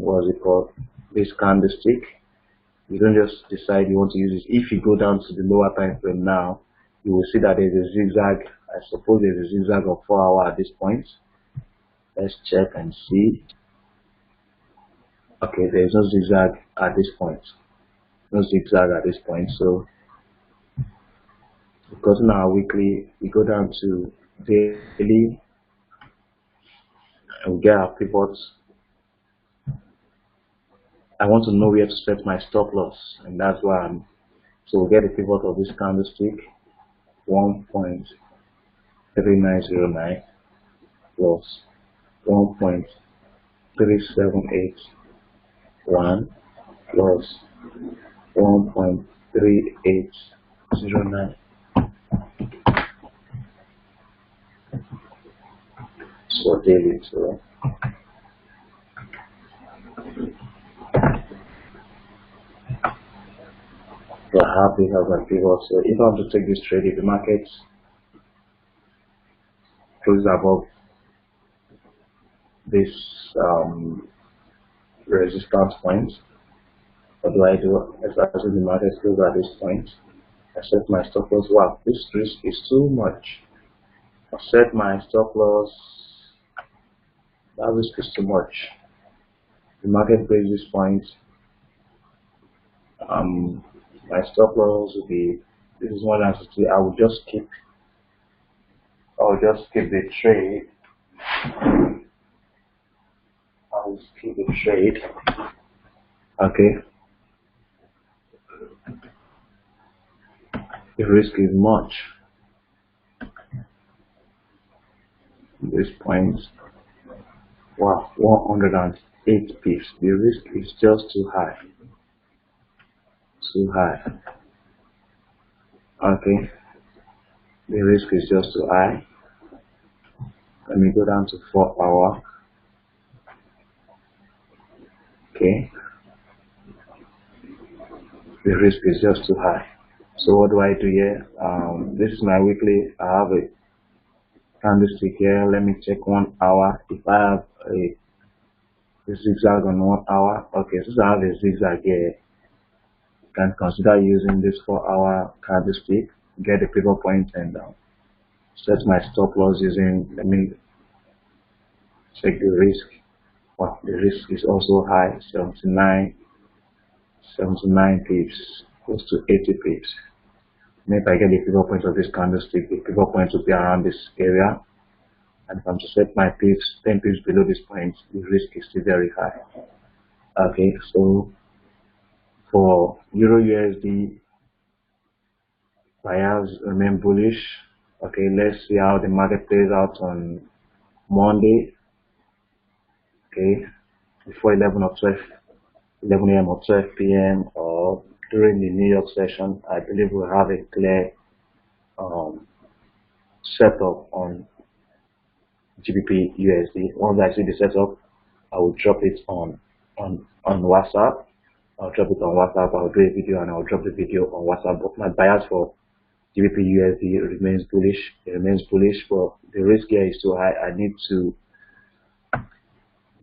what is it called, this candlestick. You don't just decide you want to use this. If you go down to the lower time frame now, you will see that there's a zigzag. I suppose there's a zigzag of 4 hours at this point. Let's check and see. Okay, there's no zigzag at this point. No zigzag at this point. So because in our weekly, we go down to daily and we get our pivots. I want to know where to set my stop loss, and that's why so we get the pivot of this candlestick, 1.3909 plus 1.3781 plus 1.3809. So daily, so So I have this as my pivot. So if I want to take this trade, if the market closes above this resistance point, what do I do? Especially the market closes at this point, I set my stop loss. Wow, this risk is too much. I set my stop loss. That risk is too much. The market breaks this point. My stop loss will be, this is 160. I'll just keep the trade. I'll keep the trade. Okay. The risk is much. This point. Wow, 108 pips. The risk is just too high. Too high. Okay. The risk is just too high. Let me go down to 4 hour. Okay. The risk is just too high. So what do I do here? This is my weekly. I have a candlestick here. Let me check 1 hour. If I have a zigzag on 1 hour, okay, since I have a zigzag here, you can consider using this 4 hour candlestick, get the pivot point and set my stop loss using, let me check the risk. Wow, the risk is also high, 79 pips, close to 80 pips. And if I get the pivot point of this candlestick, the pivot point will be around this area. And if I'm to set my pips 10 pips below this point, the risk is still very high. Okay, so for Euro USD, buyers remain bullish. Okay, let's see how the market plays out on Monday. Okay, before 11 a.m. or 12 p.m. or during the New York session, I believe we'll have a clear setup on GBP USD. Once I see the setup, I will drop it on WhatsApp. I'll drop it on WhatsApp. I'll do a video and I'll drop the video on WhatsApp. But my bias for GBP USD remains bullish. It remains bullish, but the risk here is too high. I need to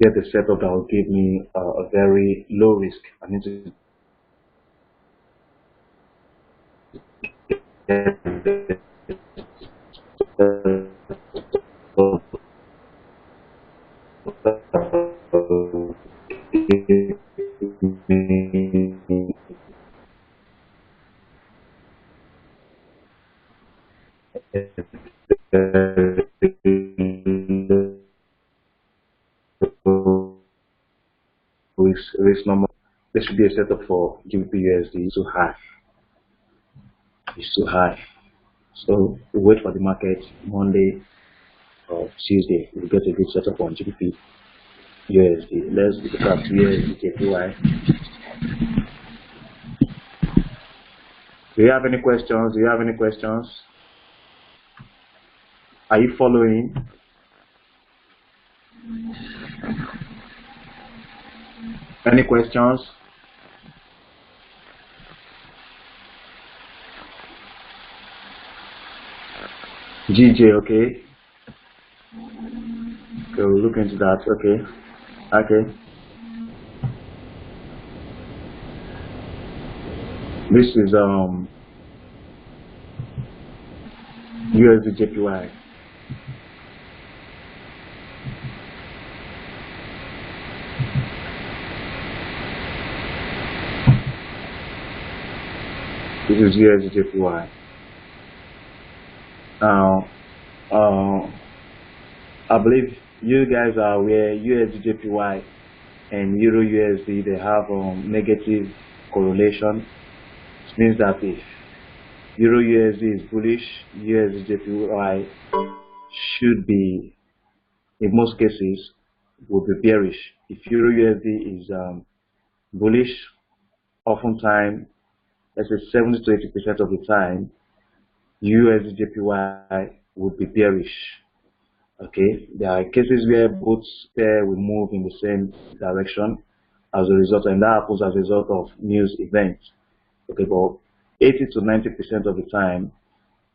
get the setup that will give me a very low risk. I need to risk number. There should be a setup for GBP USD. It's too high. It's too high. So we wait for the market Monday or Tuesday. We'll get a good setup on GBP USD. Let's look at USD JPY. Do you have any questions? Do you have any questions? Are you following? Any questions? GJ, okay. Okay, we'll look into that. Okay. Okay. This is USD JPY. This is USD JPY. Now, I believe you guys are aware USD JPY and Euro USD, they have negative correlation. It means that if Euro USD is bullish, USD JPY should be, in most cases, will be bearish. If Euro USD is bullish, oftentimes, let's say 70 to 80% of the time, USD JPY will be bearish. Okay, there are cases where both pair will move in the same direction as a result, and that happens as a result of news events. Okay, but 80 to 90% of the time,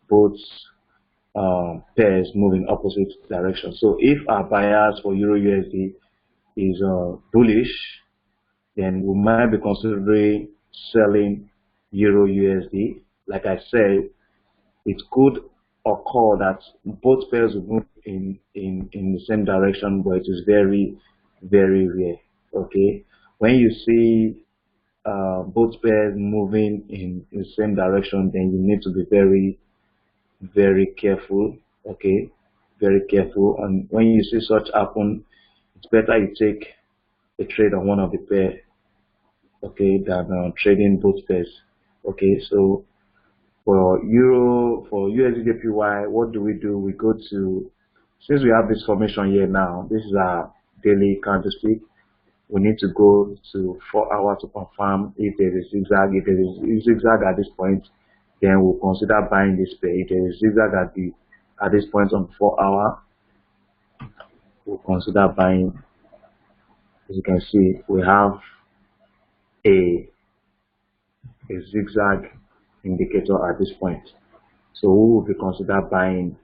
both pairs move in opposite directions. So if our bias for Euro USD is bullish, then we might be considering selling Euro USD. Like I said, it could occur that both pairs will move in the same direction, but it is very, very rare. Okay, when you see both pairs moving in the same direction, then you need to be very, very careful. Okay, very careful. And when you see such happen, it's better you take a trade on one of the pair, okay, than trading both pairs. Okay, so for USDJPY, what do? We go to, since we have this formation here now, this is our daily candlestick. We need to go to 4 hours to confirm if there is zigzag. If there is zigzag at this point, then we'll consider buying this pair. If there is zigzag at this point on 4 hour, we'll consider buying. As you can see, we have a zigzag indicator at this point, so we will be consider buying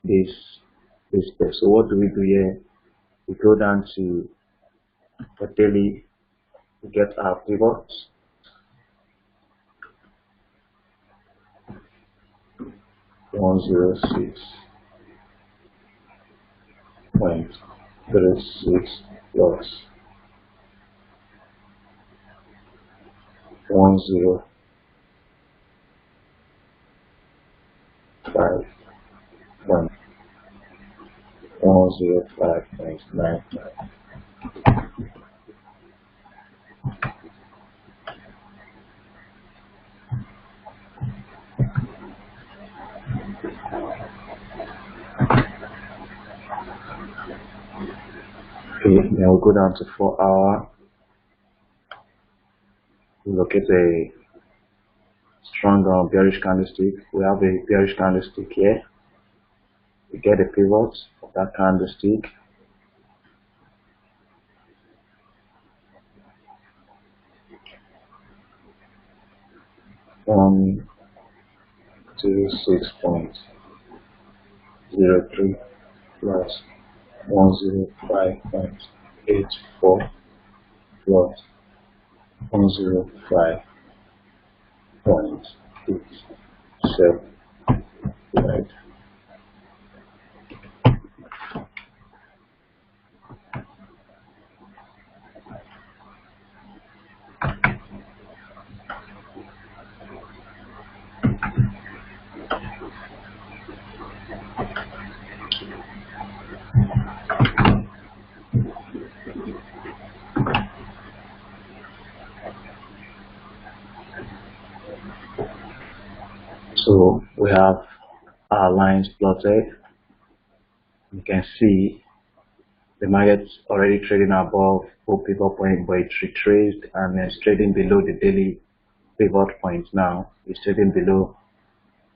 this pair. So what do we do here? We go down to the daily, we get our pivots. $106.36 plus 105 105.99. Okay, then we'll go down to 4 hour. We locate a strong bearish candlestick. We have a bearish candlestick here. We get a pivot of that candlestick. $106.03 plus 105.84 plus 105.87. Right. So we have our lines plotted. You can see the market's already trading above both pivot point, but it's retraced and it's trading below the daily pivot point now. It's trading below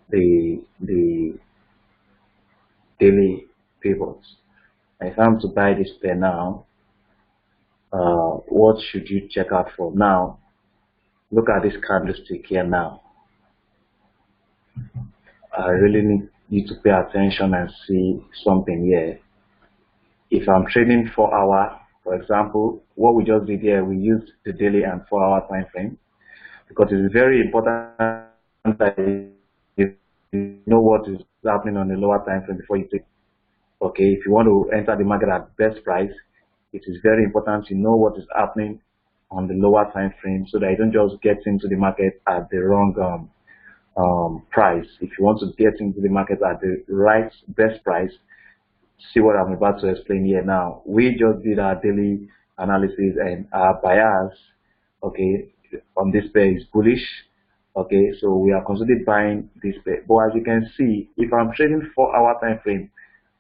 the daily pivots. And if I'm to buy this pair now, what should you check out for? Now, look at this candlestick here now. I really need you to pay attention and see something here. If I'm trading 4 hour, for example, what we just did here, we used the daily and 4 hour time frame, because it's very important that you know what is happening on the lower time frame before you take. Okay, if you want to enter the market at best price, it is very important to know what is happening on the lower time frame, so that you don't just get into the market at the wrong price. If you want to get into the market at the right best price, see what I'm about to explain here now. We just did our daily analysis, and our bias, okay, on this pair is bullish. Okay, so we are considering buying this pair. But as you can see, if I'm trading 4 hour time frame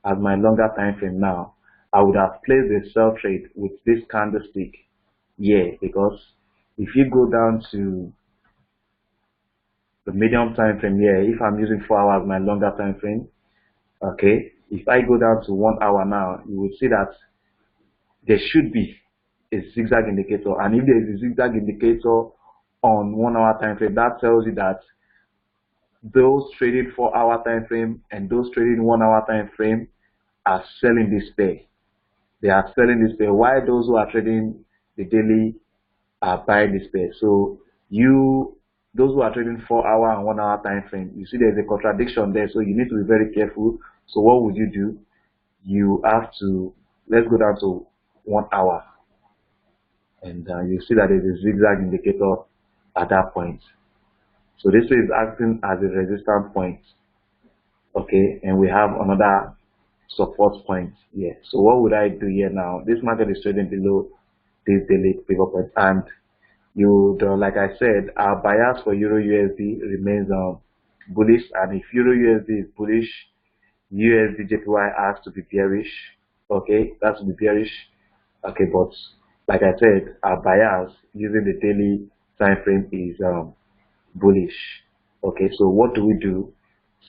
as my longer time frame now, I would have placed a sell trade with this candlestick here, because if you go down to the medium time frame here, if I'm using 4 hours as my longer time frame, okay, if I go down to 1 hour now, you will see that there should be a zigzag indicator, and if there is a zigzag indicator on 1 hour time frame, that tells you that those trading 4-hour time frame and those trading 1-hour time frame are selling this pair. They are selling this pair. While those who are trading the daily are buying this pair. So those who are trading 4-hour and 1-hour time frame, you see there's a contradiction there. So you need to be very careful. So what would you do? You have to, let's go down to 1 hour, and you see that there's a zigzag indicator at that point. So this is acting as a resistance point, okay, and we have another support point here. So what would I do here now? This market is trading below this daily pivot point, and like I said, our bias for Euro USD remains bullish, and if Euro USD is bullish, USD JPY has to be bearish. Okay, that's to be bearish. Okay, but like I said, our bias using the daily time frame is bullish. Okay, so what do we do?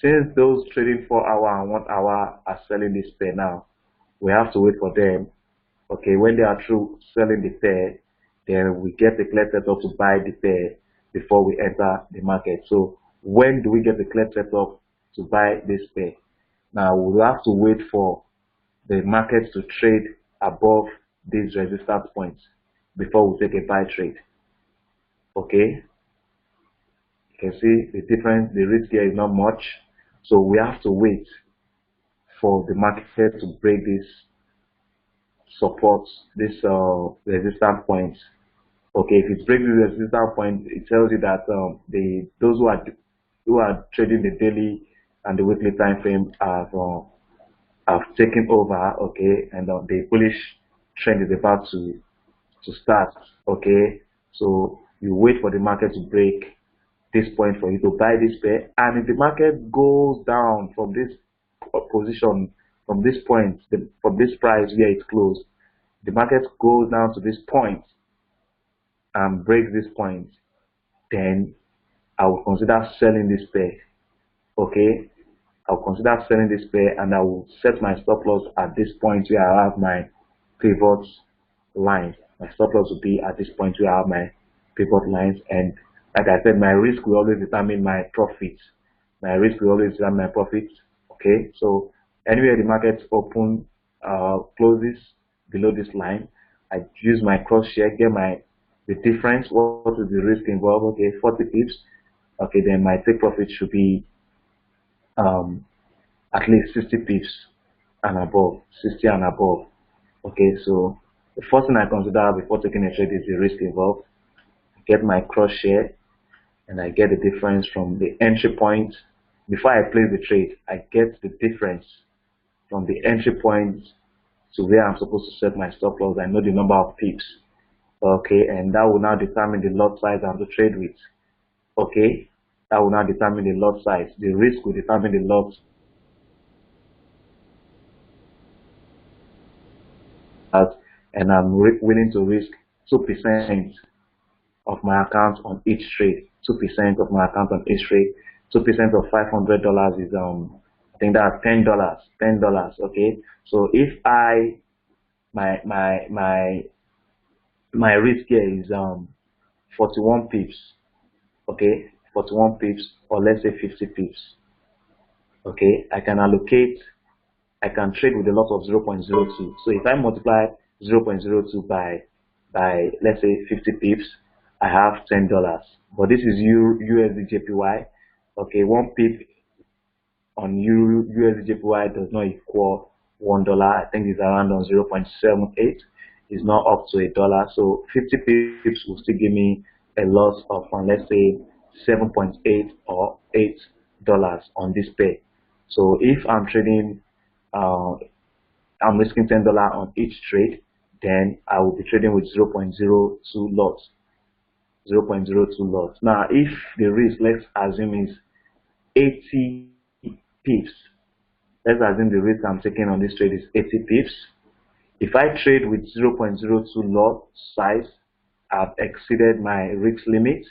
Since those trading 4-hour and 1 hour are selling this pair now, we have to wait for them. Okay, when they are through selling the pair, then we get the clear setup to buy the pair before we enter the market. So when do we get the clear setup to buy this pair? Now we'll have to wait for the market to trade above these resistance points before we take a buy trade. Okay, you can see the difference. The risk here is not much, so we have to wait for the market to break this support, this resistance points. Okay, if it breaks the resistance point, it tells you that those who are trading the daily and the weekly time frame have taken over. Okay, and the bullish trend is about to start. Okay, so you wait for the market to break this point for you to buy this pair, and if the market goes down from this position, from this point, from this price where it's closed, the market goes down to this point and breaks this point, then I will consider selling this pair. Okay, I'll consider selling this pair, and I will set my stop loss at this point where I have my pivot line. My stop loss will be at this point where I have my pivot lines, and like I said, my risk will always determine my profits. My risk will always determine my profits. Okay, so anywhere the market closes below this line, I use my cross share, get the difference. What is the risk involved? Okay, 40 pips. Okay, then my take profit should be at least 60 pips and above, 60 and above. Okay, so the first thing I consider before taking a trade is the risk involved. I get my cross share, and I get the difference from the entry point. Before I place the trade, I get the difference from the entry point to where I'm supposed to set my stop loss. I know the number of pips. Okay, and that will now determine the lot size I have to trade with. Okay, that will now determine the lot size. The risk will determine the lot. And I'm willing to risk 2% of my account on each trade. 2% of my account on each trade. 2% of $500 is I think that's $10. $10. Okay, so if my risk here is 41 pips. Okay, 41 pips, or let's say 50 pips. Okay, I can trade with a lot of 0.02. So if I multiply 0.02 by let's say 50 pips, I have $10. But this is USD JPY. Okay, 1 pip on USD JPY does not equal $1. I think it's around on 0.78. It's not up to $1. So 50 pips will still give me a loss of let's say 7.8 or $8 on this pair. So if I'm trading, I'm risking $10 on each trade, then I will be trading with 0.02 lots. 0.02 lots. Now, if the risk, let's assume, is 80 pips. Let's assume the risk I'm taking on this trade is 80 pips. If I trade with 0.02 lot size, I've exceeded my risk limit.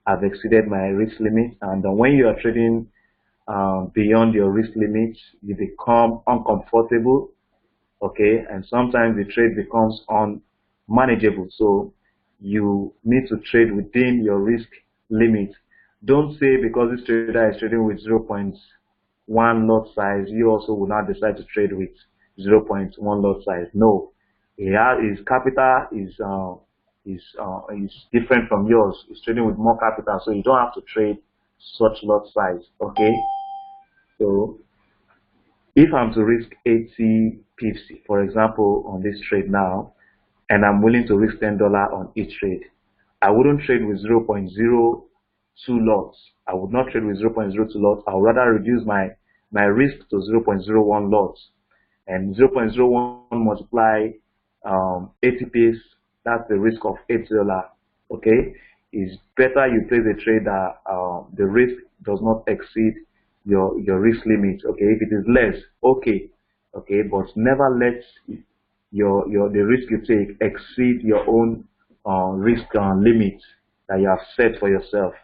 I've exceeded my risk limit, and when you are trading beyond your risk limit, you become uncomfortable. Okay, and sometimes the trade becomes unmanageable. So you need to trade within your risk limit. Don't say because this trader is trading with 0.1 lot size, you also will not decide to trade with 0.1 lot size. No, his capital is different from yours. He's trading with more capital, so you don't have to trade such lot size. Okay, so if I'm to risk 80 pips, for example, on this trade now, and I'm willing to risk $10 on each trade, I wouldn't trade with 0.02 lots. I would not trade with 0.02 lots. I would rather reduce my risk to 0.01 lots. And 0.01 multiply 80 pips, that's the risk of $8. Okay, it's better you place a trade that the risk does not exceed your risk limit. Okay, if it is less, okay, but never let the risk you take exceed your own risk limit that you have set for yourself.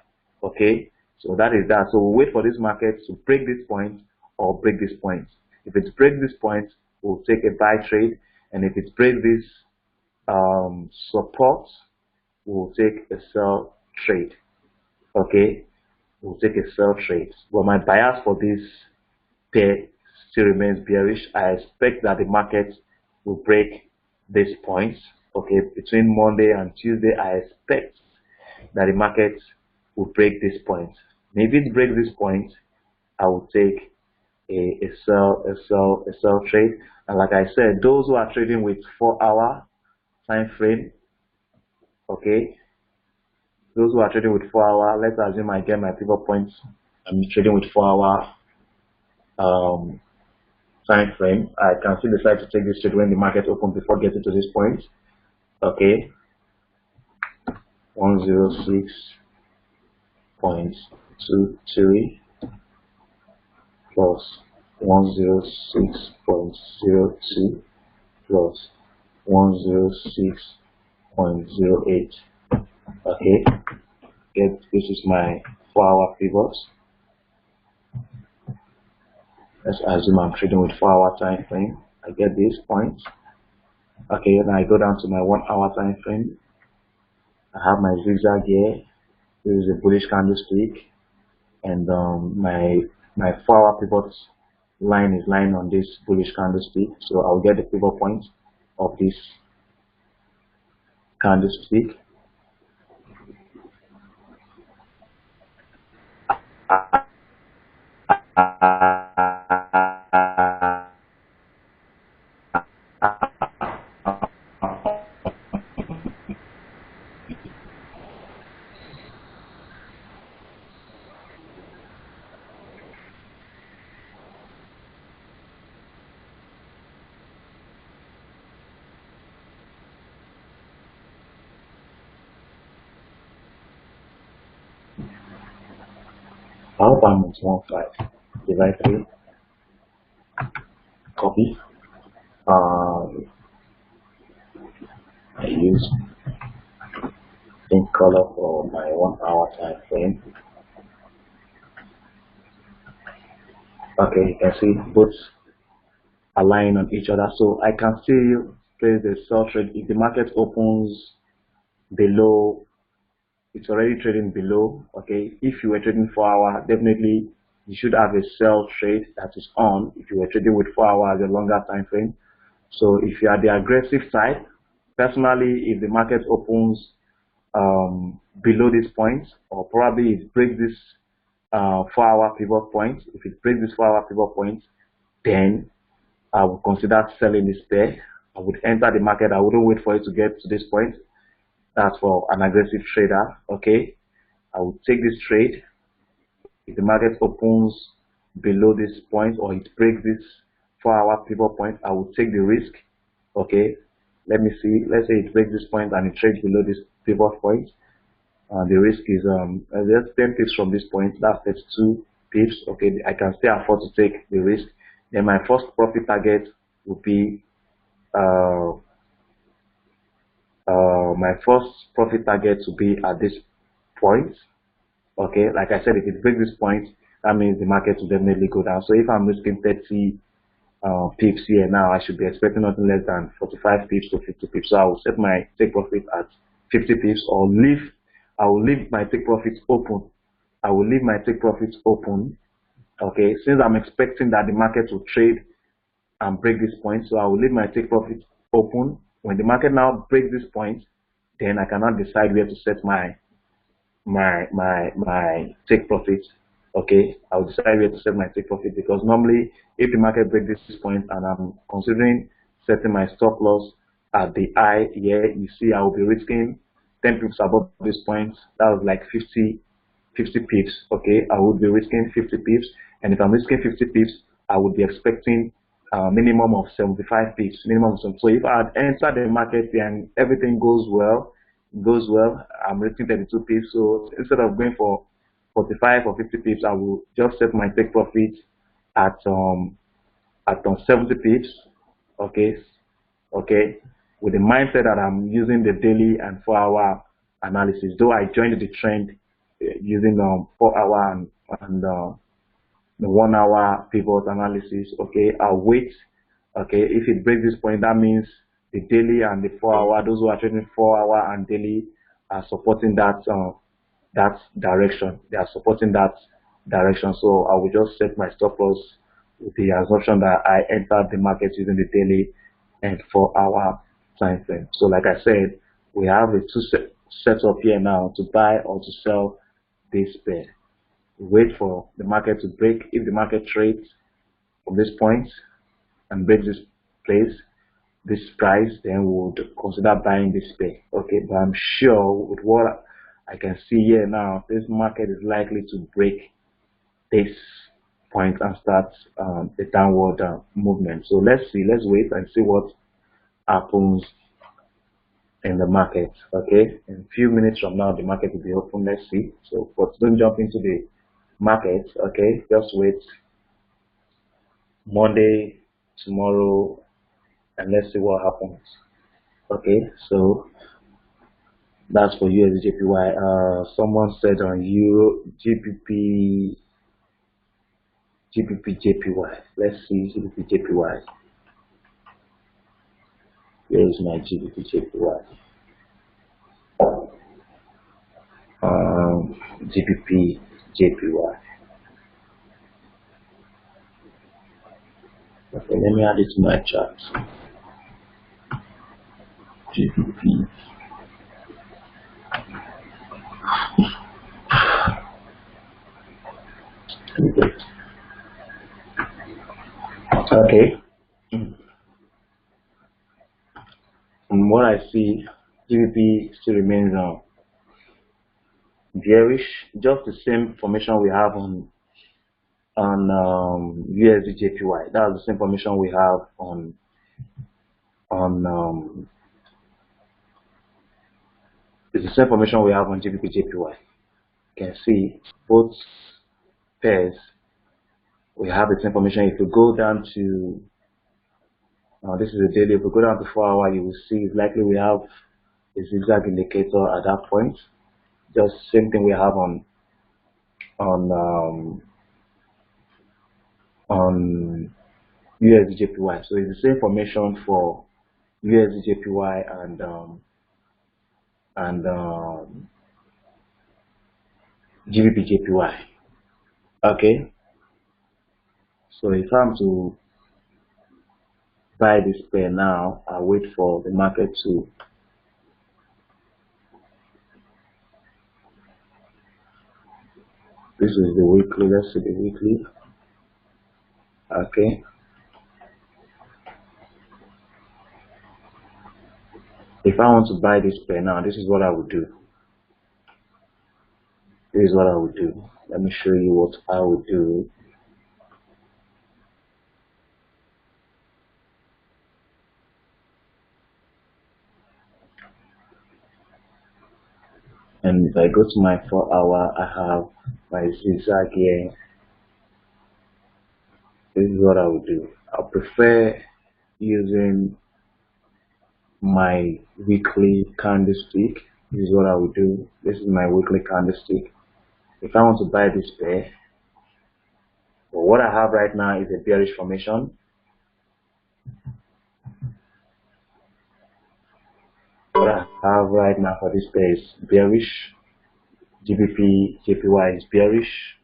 Okay, so that is that. So we'll wait for this market to break this point or break this point. If it breaks this point, we'll take a buy trade, and if it breaks this support, we'll take a sell trade. Okay, we'll take a sell trade. But my bias for this pair still remains bearish. I expect that the market will break this point. Okay, between Monday and Tuesday, I expect that the market will break this point. Maybe it breaks this point, I will take a sell trade. And like I said, those who are trading with 4-hour time frame, okay, those who are trading with 4-hour, let's assume I get my pivot points. I'm trading with 4-hour time frame. I can still decide to take this trade when the market opens before getting to this point. Okay, 106.23 plus 106.02 plus 106.08. Okay, this is my 4-hour pivots. Let's assume I'm trading with 4-hour time frame. I get these points. Okay, then I go down to my 1-hour time frame. I have my zigzag here. This is a bullish candlestick, and my 4-hour pivot line is lying on this bullish candlestick. So I'll get the pivot point of this candlestick. I hope I'm at 1.5. Divide 3. Copy. I use pink color for my 1-hour time frame. Okay, you can see both align on each other, so I can still place the sell trade if the market opens below. It's already trading below. Okay, if you were trading 4-hour, definitely you should have a sell trade that is on if you were trading with 4 hours, a longer time frame. So if you are the aggressive side, personally, if the market opens below this point, or probably it breaks this 4-hour pivot point, if it breaks this 4-hour pivot point, then I would consider selling this pair. I would enter the market. I wouldn't wait for it to get to this point. That's for an aggressive trader. Okay, I would take this trade. If the market opens below this point or it breaks this 4-hour pivot point, I will take the risk. Okay, let me see. Let's say it breaks this point and it trades below this pivot point. The risk is just 10 pips from this point. That's 32 pips. Okay, I can still afford to take the risk. Then my first profit target would be my first profit target to be at this point. Okay, like I said, if it breaks this point, that means the market will definitely go down. So if I'm risking 30 pips here now, I should be expecting nothing less than 45 pips to 50 pips. So I will set my take profit at 50 pips, or I will leave my take profits open I will leave my take profits open. Okay, since I'm expecting that the market will trade and break this point, so I will leave my take profit open. When the market now breaks this point, then I cannot decide where to set my take profit. Okay, I'll decide where to set my take profit, because normally if the market breaks this point and I'm considering setting my stop loss at the high here, you see I will be risking 10 pips above this point. That was like 50 pips. Okay, I would be risking 50 pips, and if I'm risking 50 pips, I would be expecting a minimum of 75 pips, minimum of some. So if I had entered the market and everything goes well, I'm risking 32 pips. So instead of going for 45 or 50 pips, I will just set my take profit at 70 pips. Okay, with the mindset that I'm using the daily and 4-hour analysis. Though I joined the trend using 4-hour and the 1-hour pivot analysis. Okay, I'll wait. Okay, if it breaks this point, that means the daily and the 4-hour, those who are trading 4-hour and daily, are supporting that direction. They are supporting that direction. So I will just set my stop loss with the assumption that I entered the market using the daily and 4-hour time frame. So like I said, we have a setup here now to buy or to sell this pair. Wait for the market to break. If the market trades from this point and breaks this place, this price, then we would consider buying this pair. Okay, but I'm sure with what I can see here now, this market is likely to break this point and start the downward movement. So let's wait and see what happens in the market. Okay, in a few minutes from now the market will be open. Let's see. So but don't jump into the market. Okay, just wait Monday, tomorrow, and let's see what happens. Okay, so that's for USDJPY. Someone said on GBP JPY. Let's see GBP JPY. Here is my GBP JPY. GBP JPY. Okay, let me add it to my chart. GBP. Okay. From what I see, GBP still remains bearish. Just the same formation we have on USDJPY. That's the same formation we have on it's the same formation we have on GBP/JPY. You can see both pairs. We have the same formation. If you go down to this is a daily. If we go down to 4-hour, you will see it's likely we have a zigzag indicator at that point. Just same thing we have on USDJPY. So it's the same formation for USDJPY and GBP/JPY. Okay. So if I'm to buy this pair now, I wait for the market to this is the weekly. Let's see the weekly. Okay. If I want to buy this pair now, this is what I would do. This is what I would do. Let me show you what I would do. And if I go to my 4-hour, I have my zigzag here. This is what I would do. I prefer using my weekly candlestick. This is what I would do. This is my weekly candlestick. If I want to buy this pair, but what I have right now is a bearish formation. What I have right now for this pair is bearish. GBP JPY is bearish.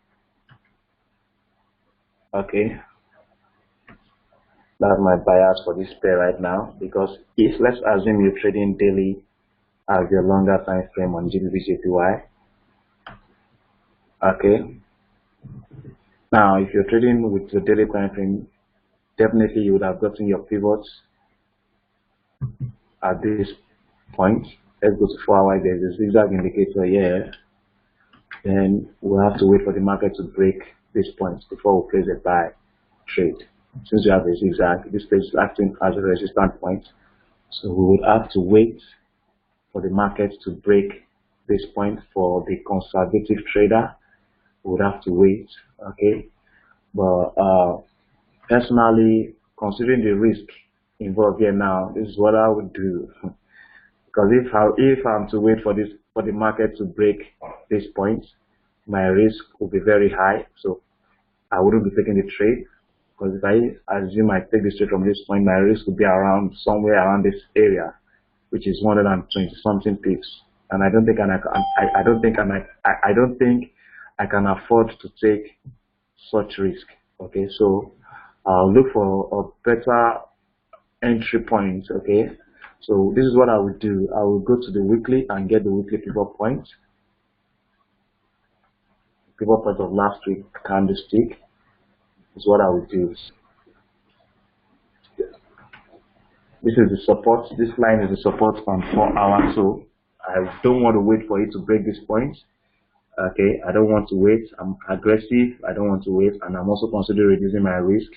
Okay, that's my bias for this pair right now, because if, let's assume you're trading daily as your longer time frame on GBP JPY. Okay, now if you're trading with the daily time frame, definitely you would have gotten your pivots at this point. Let's go to 4 hour. There's a zigzag indicator here. Then we'll have to wait for the market to break this point before we place a buy trade. Since we have a zigzag, this place is acting as a resistance point, so we would have to wait for the market to break this point. For the conservative trader, we would have to wait. Okay, but personally, considering the risk involved here now, this is what I would do. Because if I'm to wait for the market to break this point, my risk will be very high. So I wouldn't be taking the trade, because if I assume I take this trade from this point, my risk will be around somewhere around this area, which is 120 something pips, and I don't think I can afford to take such risk. Okay, so I'll look for a better entry point. Okay, so this is what I would do. I will go to the weekly and get the weekly pivot point. Pivot point of last week candlestick is what I would do. This is the support. This line is the support on 4 hours. So I don't want to wait for it to break this point. Okay, I don't want to wait. I'm aggressive. I don't want to wait, and I'm also considering reducing my risk.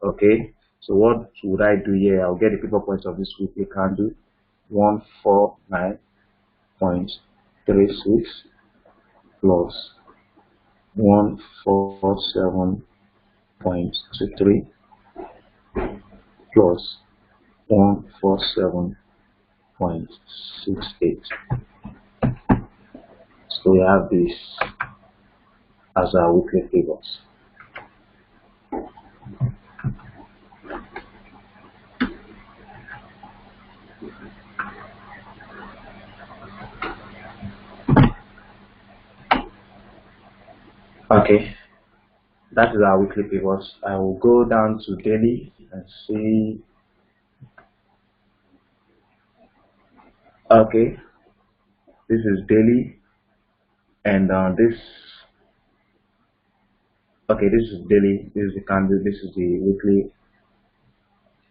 Okay, so what would I do here? I'll get the pivot points of this weekly candle. 149.36 plus 147.23 plus 147.68. So we have this as our weekly pivots. Okay, that is our weekly pivots. I will go down to daily and see. Okay, this is daily, and this. Okay, this is daily. This is the candle. This is the weekly.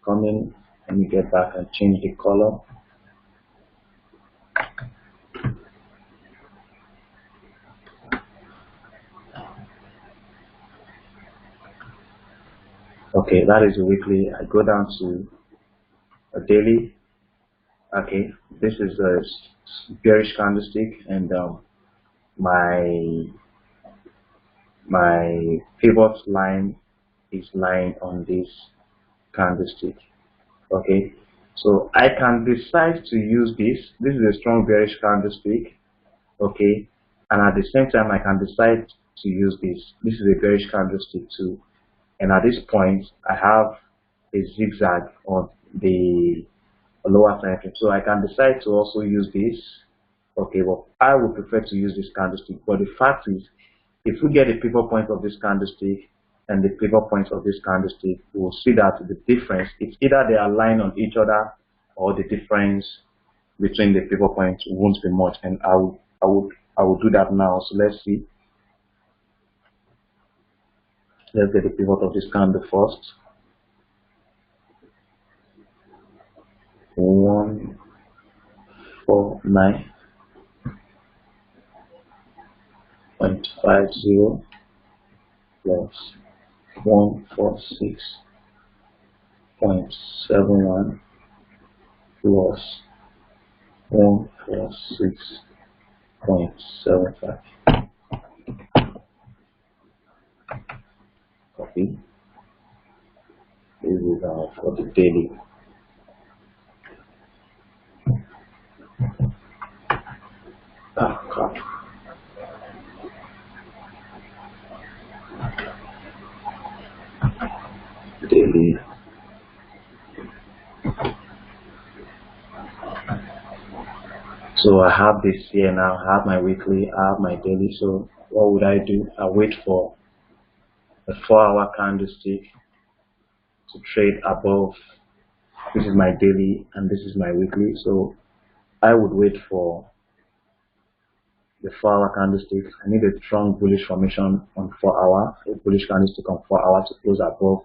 Coming. Let me get back and change the color. Okay, that is the weekly. I go down to a daily. Okay, this is a bearish candlestick, and my pivot line is lying on this candlestick. Okay, so I can decide to use this. This is a strong bearish candlestick. Okay, and at the same time I can decide to use this. This is a bearish candlestick too, and at this point I have a zigzag on the lower time frame, so I can decide to also use this. Okay, well, I would prefer to use this candlestick, but the fact is, if we get the pivot point of this candlestick and the pivot point of this candlestick, we will see that the difference, it's either they are aligned on each other, or the difference between the pivot points won't be much, and I will do that now. So let's see. Let's get the pivot of this candle first. 149.50 plus 146.71 plus 146.75. Copy. This is for the daily. Crap. Daily. So I have this here now. I have my weekly, I have my daily. So what would I do? I wait for a 4-hour candlestick to trade above. This is my daily and this is my weekly. So I would wait for the 4-hour candlestick. I need a strong bullish formation on 4-hour, a bullish candlestick on 4 hours to close above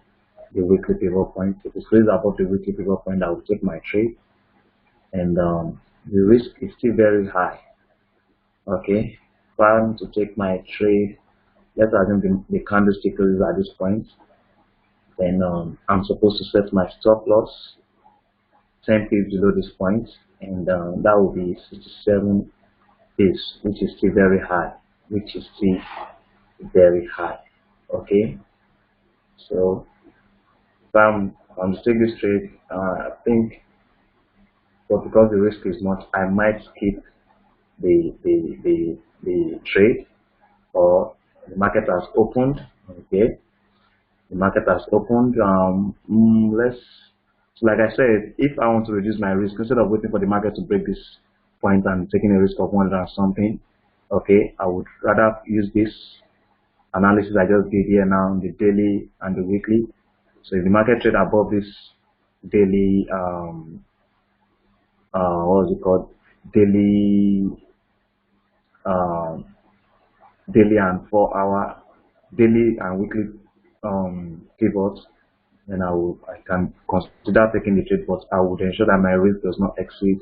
the weekly pivot point. If it closes above the weekly pivot point, I will take my trade, and the risk is still very high. Okay, if I want to take my trade, let's assume the candlestick closes at this point, then I'm supposed to set my stop loss 10 pips below this point, and that will be 67 pips, which is still very high, Okay, so if I'm to take this trade, I think, but because the risk is much, I might skip the trade, or the market has opened. Okay, the market has opened. Let's, like I said, if I want to reduce my risk, instead of waiting for the market to break this point and taking a risk of 100 and something, okay, I would rather use this analysis I just did here now, the daily and the weekly. So if the market trade above this daily, what is it called, daily, daily and 4-hour, daily and weekly pivots, then I can consider taking the trade, but I would ensure that my risk does not exceed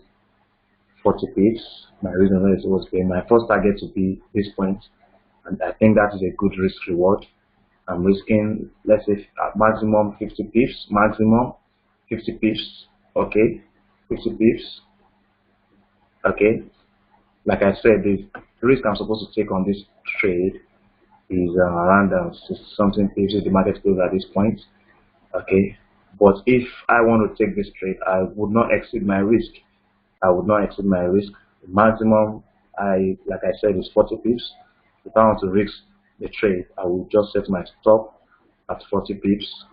40 pips. My risk does not exceed 40 pips. My first target to be this point, and I think that is a good risk reward. I'm risking, let's say, at maximum 50 pips, maximum 50 pips. Okay, 50 pips. Okay, like I said, the risk I'm supposed to take on this trade is around something pips if the market goes at this point. Okay, but if I want to take this trade, I would not exceed my risk. I would not exceed my risk. The maximum, like I said, is 40 pips. If I want to risk the trade, I will just set my stop at 40 pips.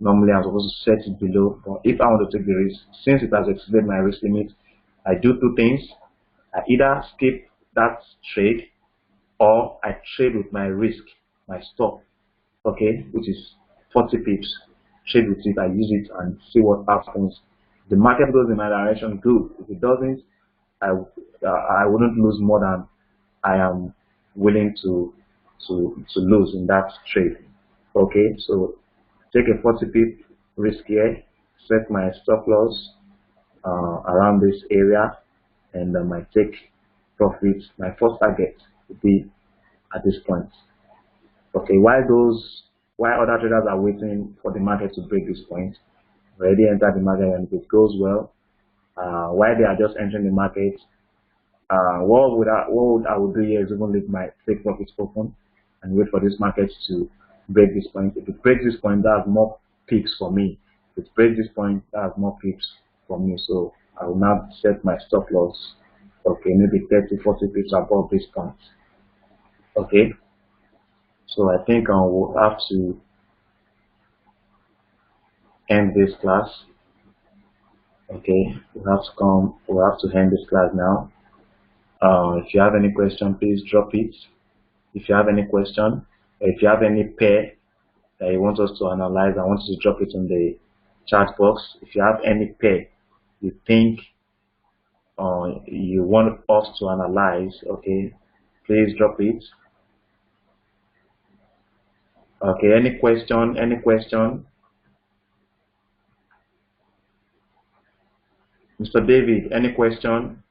Normally, I'm supposed to set it below, but if I want to take the risk, since it has exceeded my risk limit, I do two things. I either skip that trade, or I trade with my risk, my stop, okay, which is 40 pips. Trade with it, I use it and see what happens. The market goes in my direction, good. If it doesn't, I wouldn't lose more than I am willing to lose in that trade. Okay, so take a 40 pip risk here, set my stop loss around this area, and I take profits. My first target would be at this point. Okay, while other traders are waiting for the market to break this point, already enter the market, and if it goes well, while they are just entering the market, what I would do here is even leave my take profits open and wait for this market to break this point. If it breaks this point, that's more pips for me. If it breaks this point, that's more pips for me. So I will now set my stop loss. Okay, maybe 30-40 pips above this point. Okay, so I think we'll have to end this class. Okay, we'll have to end this class now. If you have any question, please drop it. If you have any question, if you have any pair that you want us to analyze, I want you to drop it in the chat box. If you have any pair you think you want us to analyze, okay, please drop it. Okay, any question? Mr. David, any question?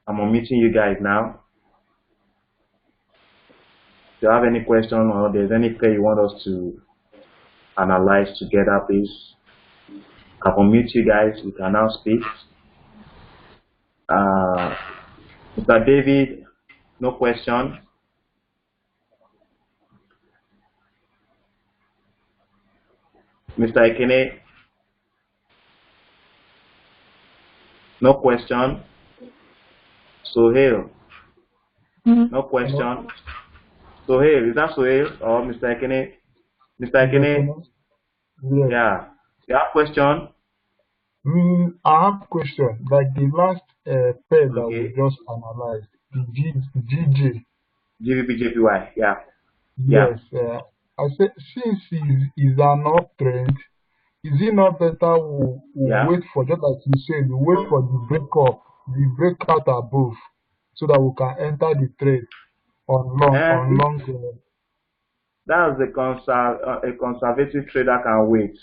I'm unmuting you guys now. If you have any question, or there's any pair you want us to analyze together, please. I'll unmute you guys. You can now speak. Mr. David, no question. Mr. Ekene, no question. Sohail, no question. Sohail, is that Sohail or Mr. Ekene? Mr. Ekene, yeah. You have question? I have a question. Like the last pair that we Okay. just analyzed, the GJ. GBP yeah. Yeah. Yes, I said since is an uptrend, is it not better we Yeah. wait for, just like you said, we wait for the breakup, the breakout above, so that we can enter the trade on If long. that's a conservative trader can wait.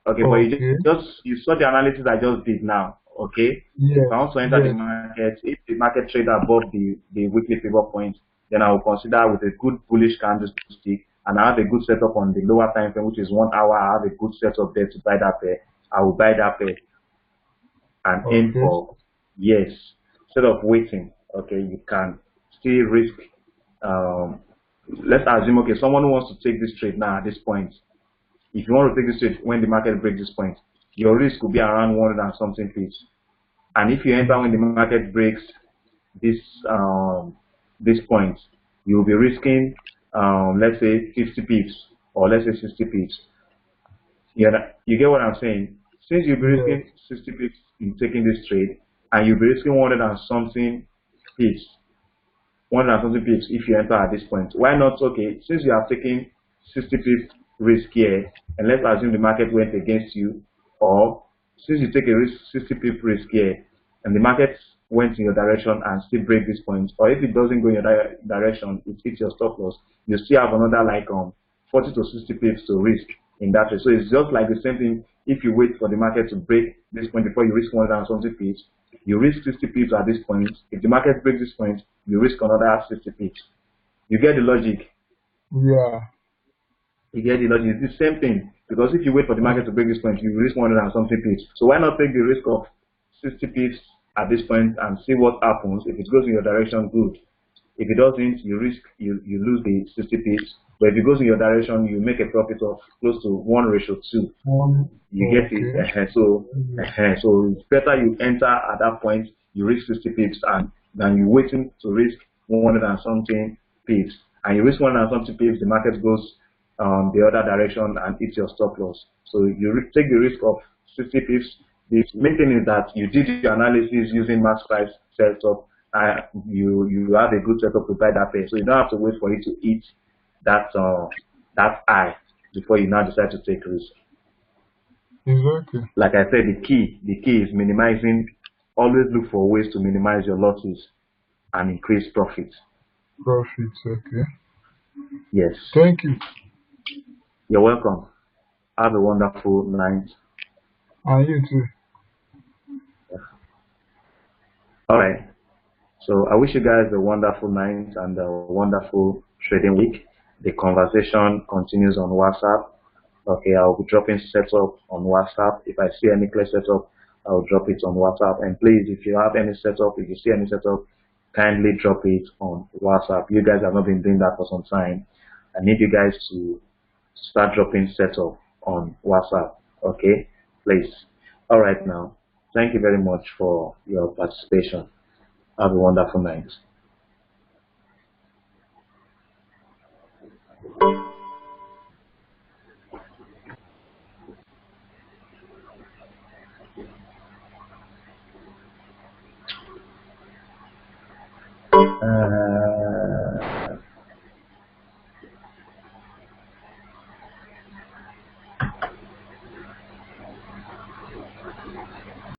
Okay, but Okay. you saw the analysis I just did now. Okay, if I Yes. want to enter the Yes. market, if the market trade above the weekly pivot point, then I will consider with a good bullish candlestick, and I have a good setup on the lower time frame, which is 1 hour. I have a good setup there to buy that pair. I will buy that pair and aim Okay. for yes. Instead of waiting, okay, you can still risk. Um, let's assume okay, someone who wants to take this trade now at this point, if you want to take this trade when the market breaks this point, your risk will be around 100 and something pips. And if you enter when the Okay. market breaks this this point, you will be risking let's say 50 pips or let's say 60 pips. You get what I'm saying? Since you'll be Yes. risking 60 pips in taking this trade, and you'll be risking 100 and something pips, 100 and something pips if you enter at this point. Why not? Okay, since you have taken 60 pips risk here, and let's assume the market went against you, or since you take a risk 60 pip risk here, and the market went in your direction and still break this point, or if it doesn't go in your direction, it hits your stop loss, you still have another like 40 to 60 pips to risk in that way. So it's just like the same thing. If you wait for the market to break this point before you risk 100 and something pips, you risk 60 pips at this point. If the market breaks this point, you risk another 60 pips. You get the logic. Yeah. You get the logic. It's the same thing. Because if you wait for the market to break this point, you risk 100 and something pips. So why not take the risk of 60 pips at this point and see what happens? If it goes in your direction, good. If it doesn't, you lose the 60 pips. But if it goes in your direction, you make a profit of close to 1:2. You get it. Okay. Yeah. So it's better you enter at that point. You risk 60 pips and than you waiting to risk 100 and something pips. And you risk 100 and something pips, the market goes the other direction and it's your stop loss. So you take the risk of 60 pips. The main thing is that you did your analysis using max price setup. You have a good setup to buy that pair, so you don't have to wait for it to eat that high before you now decide to take risk. Exactly. Like I said, the key is minimizing. Always look for ways to minimize your losses and increase profits. Profits. Okay. Yes, Thank you. you're welcome. Have a wonderful night. And you too. All right. So I wish you guys a wonderful night and a wonderful trading week. The conversation continues on WhatsApp. Okay, I'll be dropping setup on WhatsApp. If I see any clear setup, I'll drop it on WhatsApp. And please, if you have any setup, if you see any setup, kindly drop it on WhatsApp. You guys have not been doing that for some time. I need you guys to start dropping setup on WhatsApp. Okay, please. All right now. Thank you very much for your participation. Have a wonderful night.